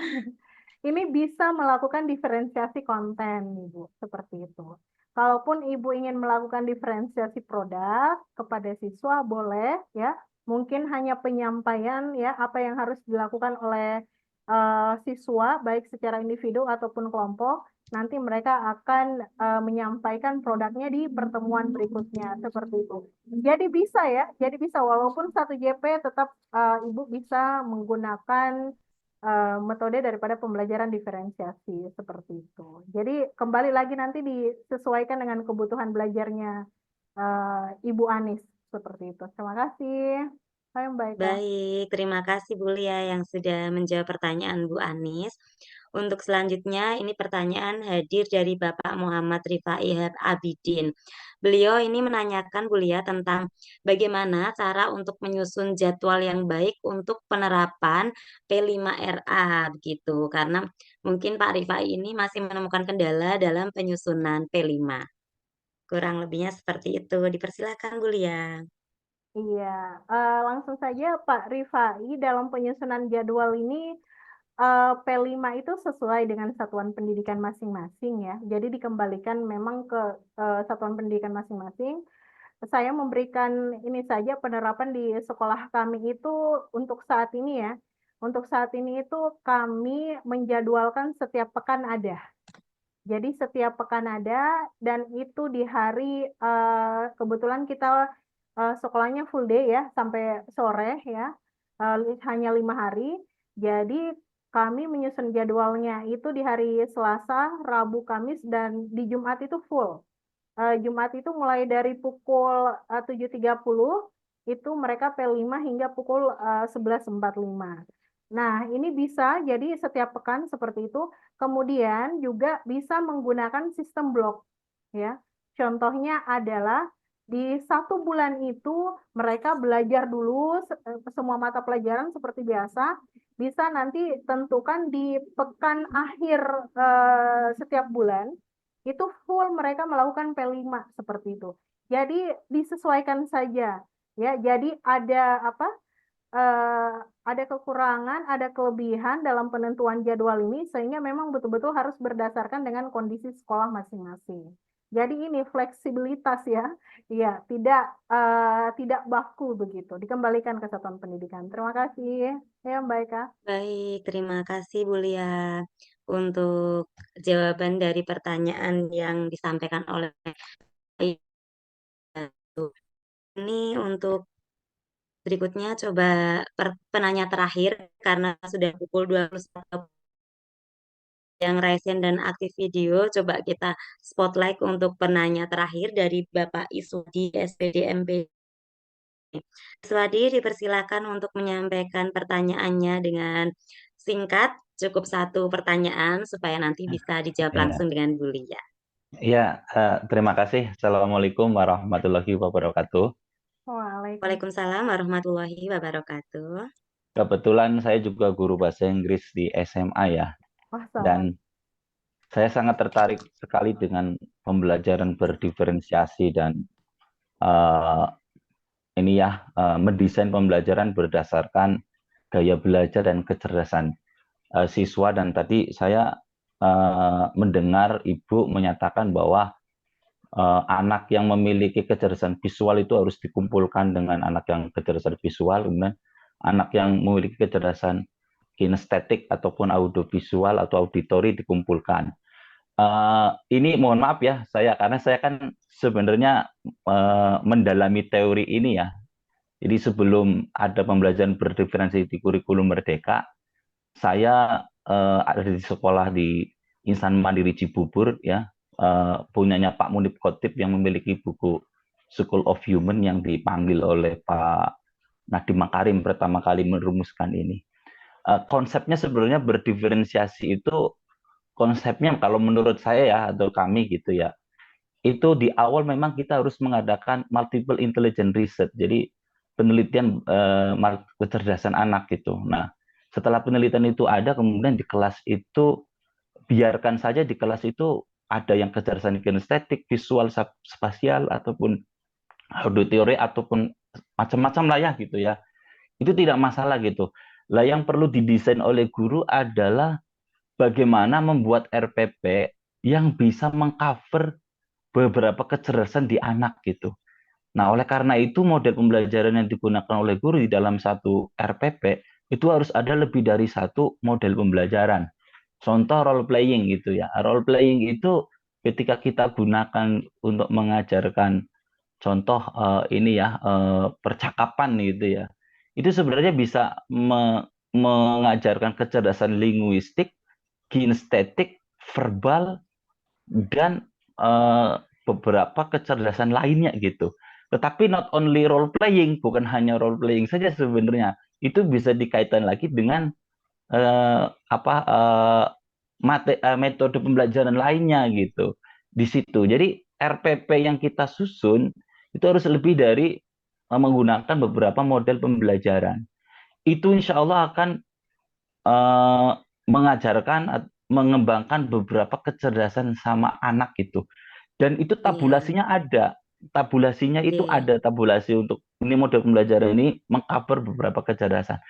ini bisa melakukan diferensiasi konten, Ibu, seperti itu. Kalaupun Ibu ingin melakukan diferensiasi produk kepada siswa, boleh ya. Mungkin hanya penyampaian ya apa yang harus dilakukan oleh siswa, baik secara individu ataupun kelompok. Nanti mereka akan menyampaikan produknya di pertemuan berikutnya, seperti itu. Jadi bisa ya, jadi bisa walaupun satu JP tetap Ibu bisa menggunakan metode daripada pembelajaran diferensiasi seperti itu. Jadi kembali lagi nanti disesuaikan dengan kebutuhan belajarnya Ibu Anis seperti itu. Terima kasih. Saya Mbak Eka. Baik, terima kasih Bu Lia yang sudah menjawab pertanyaan Bu Anis. Untuk selanjutnya, ini pertanyaan hadir dari Bapak Muhammad Rifai Abidin. Beliau ini menanyakan Bu Lia tentang bagaimana cara untuk menyusun jadwal yang baik untuk penerapan P5RA begitu. Karena mungkin Pak Rifai ini masih menemukan kendala dalam penyusunan P5. Kurang lebihnya seperti itu. Dipersilakan Bu Lia. Iya, langsung saja Pak Rifai dalam penyusunan jadwal ini P5 itu sesuai dengan satuan pendidikan masing-masing ya. Jadi dikembalikan memang ke satuan pendidikan masing-masing. Saya memberikan ini saja penerapan di sekolah kami itu untuk saat ini ya. Untuk saat ini itu kami menjadwalkan setiap pekan ada. Jadi setiap pekan ada dan itu di hari kebetulan kita sekolahnya full day ya sampai sore ya. Hanya 5 hari. Jadi kami menyusun jadwalnya itu di hari Selasa, Rabu, Kamis dan di Jumat itu full. Jumat itu mulai dari pukul 7.30 itu mereka P5 hingga pukul 11.45. Nah, ini bisa jadi setiap pekan seperti itu. Kemudian juga bisa menggunakan sistem blok ya. Contohnya adalah di 1 bulan itu mereka belajar dulu semua mata pelajaran seperti biasa. Bisa nanti tentukan di pekan akhir setiap bulan itu full mereka melakukan P5 seperti itu. Jadi disesuaikan saja ya. Jadi ada apa? eh, ada kekurangan, ada kelebihan dalam penentuan jadwal ini sehingga memang betul-betul harus berdasarkan dengan kondisi sekolah masing-masing. Jadi ini fleksibilitas ya. Iya, tidak baku begitu. Dikembalikan ke satuan pendidikan. Terima kasih ya Mbak Eka. Baik, terima kasih Bu Lia untuk jawaban dari pertanyaan yang disampaikan oleh Ibu. Ini untuk berikutnya coba penanya terakhir karena sudah pukul 21 yang resen dan aktif video. Coba kita spotlight untuk penanya terakhir dari Bapak Iswadi SPDMP. Iswadi dipersilakan untuk menyampaikan pertanyaannya dengan singkat, cukup 1 pertanyaan supaya nanti bisa dijawab Ya, langsung dengan Bu Lia. ya, terima kasih. Assalamualaikum warahmatullahi wabarakatuh. Waalaikumsalam. Waalaikumsalam warahmatullahi wabarakatuh. Kebetulan saya juga guru bahasa Inggris di SMA ya, Wassalam. dan saya sangat tertarik sekali dengan pembelajaran berdiferensiasi dan eh, mendesain pembelajaran berdasarkan gaya belajar dan kecerdasan siswa. Dan tadi saya mendengar Ibu menyatakan bahwa anak yang memiliki kecerdasan visual itu harus dikumpulkan dengan anak yang kecerdasan visual, kemudian anak yang memiliki kecerdasan kinestetik ataupun audiovisual atau auditori dikumpulkan. Ini mohon maaf ya karena saya kan sebenarnya mendalami teori ini ya. Jadi sebelum ada pembelajaran berdiferensiasi di kurikulum Merdeka, saya ada di sekolah di Insan Mandiri Cibubur ya, punyanya Pak Munib Khotib yang memiliki buku School of Human yang dipanggil oleh Pak Nadiem Makarim pertama kali merumuskan ini. Konsepnya sebenarnya berdiferensiasi itu konsepnya kalau menurut saya ya atau kami gitu ya, itu di awal memang kita harus mengadakan multiple intelligence research. Jadi penelitian kecerdasan anak gitu. Nah, setelah penelitian itu ada, kemudian di kelas itu biarkan saja di kelas itu ada yang kecerdasan kinestetik, visual, spasial ataupun auditory ataupun macam-macam lah ya gitu ya. Itu tidak masalah gitu. Lah yang perlu didesain oleh guru adalah bagaimana membuat RPP yang bisa mengcover beberapa kecerdasan di anak gitu. Nah, oleh karena itu model pembelajaran yang digunakan oleh guru di dalam satu RPP itu harus ada lebih dari satu model pembelajaran. Contoh role playing gitu ya. Role playing itu ketika kita gunakan untuk mengajarkan contoh percakapan gitu ya. Itu sebenarnya bisa mengajarkan kecerdasan linguistik, kinestetik, verbal, dan eh, beberapa kecerdasan lainnya gitu. Tetapi not only role playing, bukan hanya role playing saja sebenarnya. Itu bisa dikaitkan lagi dengan eh, apa metode pembelajaran lainnya gitu di situ. Jadi RPP yang kita susun itu harus lebih dari menggunakan beberapa model pembelajaran. Itu insya Allah akan eh, mengajarkan mengembangkan beberapa kecerdasan sama anak itu. Dan itu Iya, tabulasinya ada. Tabulasinya itu oke. ada tabulasi untuk ini model pembelajaran ini mengcover beberapa kecerdasan.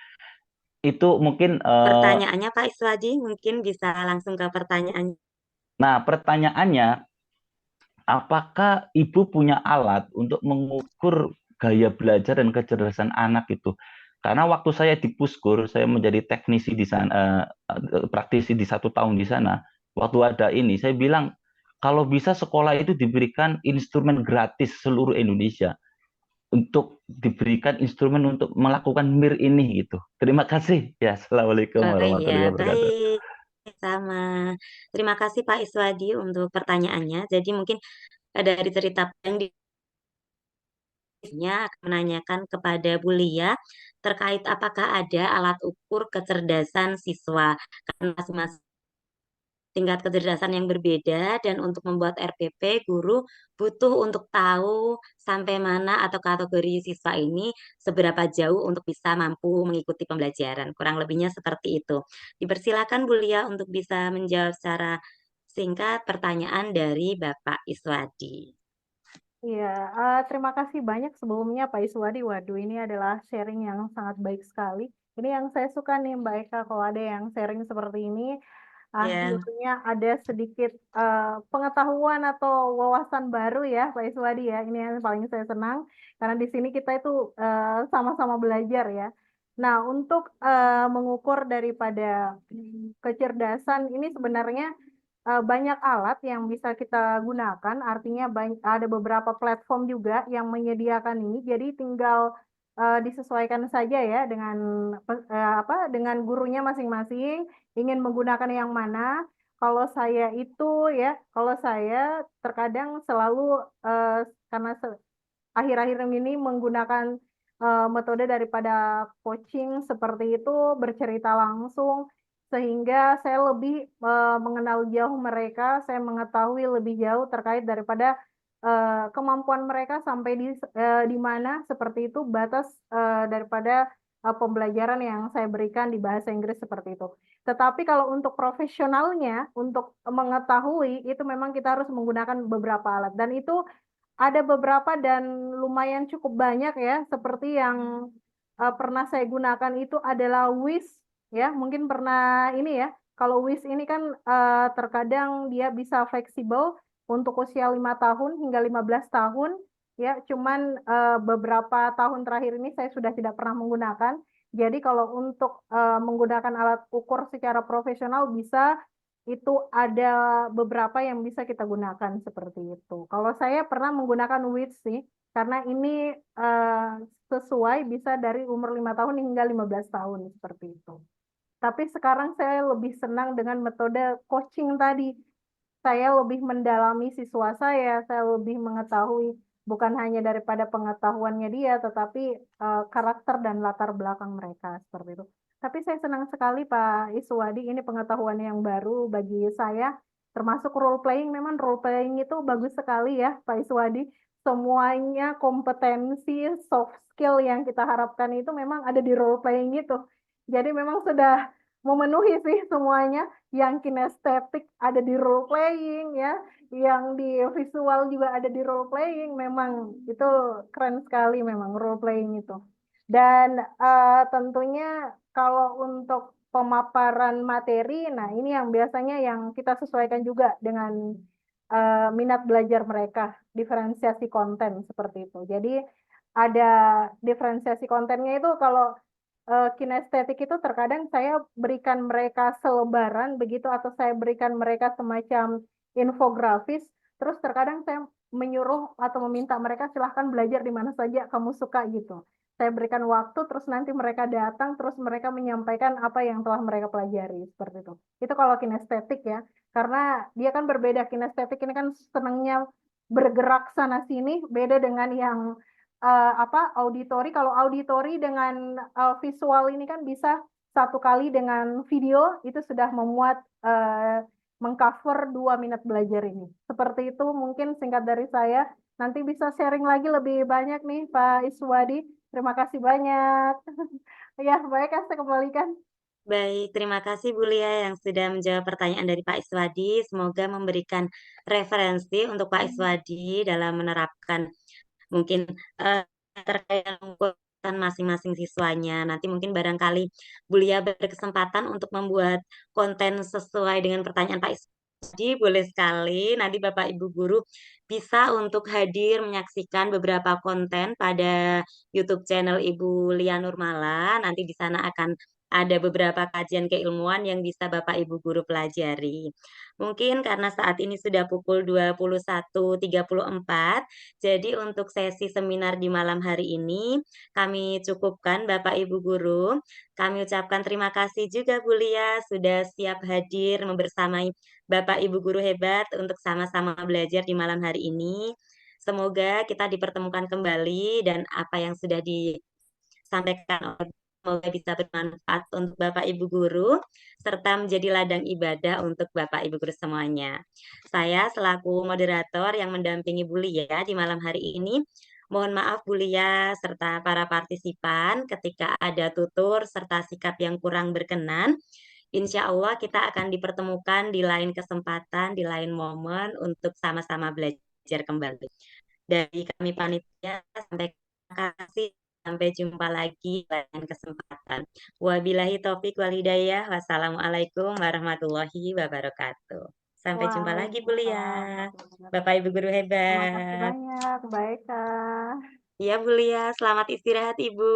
Itu mungkin Pertanyaannya Pak Iswadi mungkin bisa langsung ke pertanyaan. nah pertanyaannya, apakah Ibu punya alat untuk mengukur gaya belajar dan kecerdasan anak itu? Karena waktu saya di Puskur, saya menjadi teknisi di sana, praktisi di 1 tahun di sana. Waktu ada ini, saya bilang kalau bisa sekolah itu diberikan instrumen gratis seluruh Indonesia untuk diberikan instrumen untuk melakukan MIR ini gitu. Terima kasih. Ya, Assalamualaikum Oh iya, warahmatullahi wabarakatuh. baik. Sama. Terima kasih Pak Iswadi untuk pertanyaannya. Jadi mungkin dari cerita yang akan menanyakan kepada Bu Lia terkait apakah ada alat ukur kecerdasan siswa. Karena masing-masing tingkat kecerdasan yang berbeda dan untuk membuat RPP guru butuh untuk tahu sampai mana atau kategori siswa ini seberapa jauh untuk bisa mampu mengikuti pembelajaran. Kurang lebihnya seperti itu. Dipersilakan Bu Lia untuk bisa menjawab secara singkat pertanyaan dari Bapak Iswadi. Iya, terima kasih banyak sebelumnya Pak Iswadi. Waduh, ini adalah sharing yang sangat baik sekali. Ini yang saya suka nih Mbak Eka, kalau ada yang sharing seperti ini, Ya, akhirnya ada sedikit pengetahuan atau wawasan baru ya Pak Iswadi ya. Ini yang paling saya senang, karena di sini kita itu sama-sama belajar ya. Nah, untuk mengukur daripada kecerdasan ini sebenarnya banyak alat yang bisa kita gunakan, artinya ada beberapa platform juga yang menyediakan ini, jadi tinggal disesuaikan saja ya dengan dengan gurunya masing-masing ingin menggunakan yang mana. Kalau saya itu ya, kalau saya terkadang selalu eh, karena akhir-akhir ini menggunakan metode daripada coaching seperti itu, bercerita langsung, sehingga saya lebih mengenal jauh mereka, saya mengetahui lebih jauh terkait daripada kemampuan mereka sampai di mana, seperti itu batas daripada pembelajaran yang saya berikan di bahasa Inggris seperti itu. Tetapi kalau untuk profesionalnya, untuk mengetahui itu memang kita harus menggunakan beberapa alat dan itu ada beberapa dan lumayan cukup banyak ya, seperti yang pernah saya gunakan itu adalah WIS ya, mungkin pernah ini ya. Kalau WIS ini kan terkadang dia bisa fleksibel untuk usia 5 tahun hingga 15 tahun ya, cuman beberapa tahun terakhir ini saya sudah tidak pernah menggunakan. Jadi kalau untuk menggunakan alat ukur secara profesional bisa itu ada beberapa yang bisa kita gunakan seperti itu. Kalau saya pernah menggunakan WITS sih, karena ini eh, sesuai bisa dari umur 5 tahun hingga 15 tahun seperti itu. Tapi sekarang saya lebih senang dengan metode coaching tadi. Saya lebih mendalami siswa saya lebih mengetahui bukan hanya daripada pengetahuannya dia, tetapi karakter dan latar belakang mereka seperti itu. Tapi saya senang sekali Pak Iswadi, ini pengetahuan yang baru bagi saya, termasuk role playing. Memang role playing itu bagus sekali ya Pak Iswadi. Semuanya kompetensi, soft skill yang kita harapkan itu memang ada di role playing itu. Jadi memang sudah memenuhi sih semuanya, yang kinestetik ada di role playing ya, yang di visual juga ada di role playing. Memang itu keren sekali memang role playing itu. Dan tentunya kalau untuk pemaparan materi, nah ini yang biasanya yang kita sesuaikan juga dengan minat belajar mereka, diferensiasi konten seperti itu. Jadi ada diferensiasi kontennya itu kalau kinestetik itu terkadang saya berikan mereka selebaran begitu atau saya berikan mereka semacam infografis, terus terkadang saya menyuruh atau meminta mereka silahkan belajar di mana saja kamu suka gitu. Saya berikan waktu, terus nanti mereka datang, terus mereka menyampaikan apa yang telah mereka pelajari seperti itu. Itu kalau kinestetik ya, karena dia kan berbeda. Kinestetik ini kan senangnya bergerak sana sini, beda dengan yang apa auditori. Kalau auditori dengan visual ini kan bisa satu kali dengan video itu sudah memuat mengcover 2 minat belajar ini. Seperti itu mungkin singkat dari saya. Nanti bisa sharing lagi lebih banyak nih Pak Iswadi. Terima kasih banyak. Ya, baik, saya kembalikan. Baik, terima kasih Bu Lia yang sudah menjawab pertanyaan dari Pak Iswadi. Semoga memberikan referensi untuk Pak Iswadi dalam menerapkan mungkin terkait dengan kebutuhan masing-masing siswanya. Nanti mungkin barangkali Bu Lia berkesempatan untuk membuat konten sesuai dengan pertanyaan Pak Iswadi, boleh sekali. Nanti Bapak Ibu Guru bisa untuk hadir menyaksikan beberapa konten pada YouTube channel Ibu Lia Nurmala. Nanti di sana akan ada beberapa kajian keilmuan yang bisa Bapak Ibu Guru pelajari. Mungkin karena saat ini sudah pukul 21.34, jadi untuk sesi seminar di malam hari ini kami cukupkan Bapak Ibu Guru. Kami ucapkan terima kasih juga Bu Lia sudah siap hadir membersamai Bapak Ibu Guru hebat untuk sama-sama belajar di malam hari ini. Semoga kita dipertemukan kembali dan apa yang sudah disampaikan oleh semoga bisa bermanfaat untuk Bapak Ibu Guru serta menjadi ladang ibadah untuk Bapak Ibu Guru semuanya. Saya selaku moderator yang mendampingi Bu Lia di malam hari ini, mohon maaf Bu Lia serta para partisipan ketika ada tutur serta sikap yang kurang berkenan. Insya Allah kita akan dipertemukan di lain kesempatan, di lain momen untuk sama-sama belajar kembali. Dari kami panitia, sampai kasih. Sampai jumpa lagi lain kesempatan. Wabillahi taufiq wal hidayah. Wassalamualaikum warahmatullahi wabarakatuh. Sampai jumpa lagi Bu Lia. Waalaikumsalam. Bapak Ibu Guru Terima kasih hebat. banyak. Baik, Kak. Ya Bu Lia, selamat istirahat Ibu.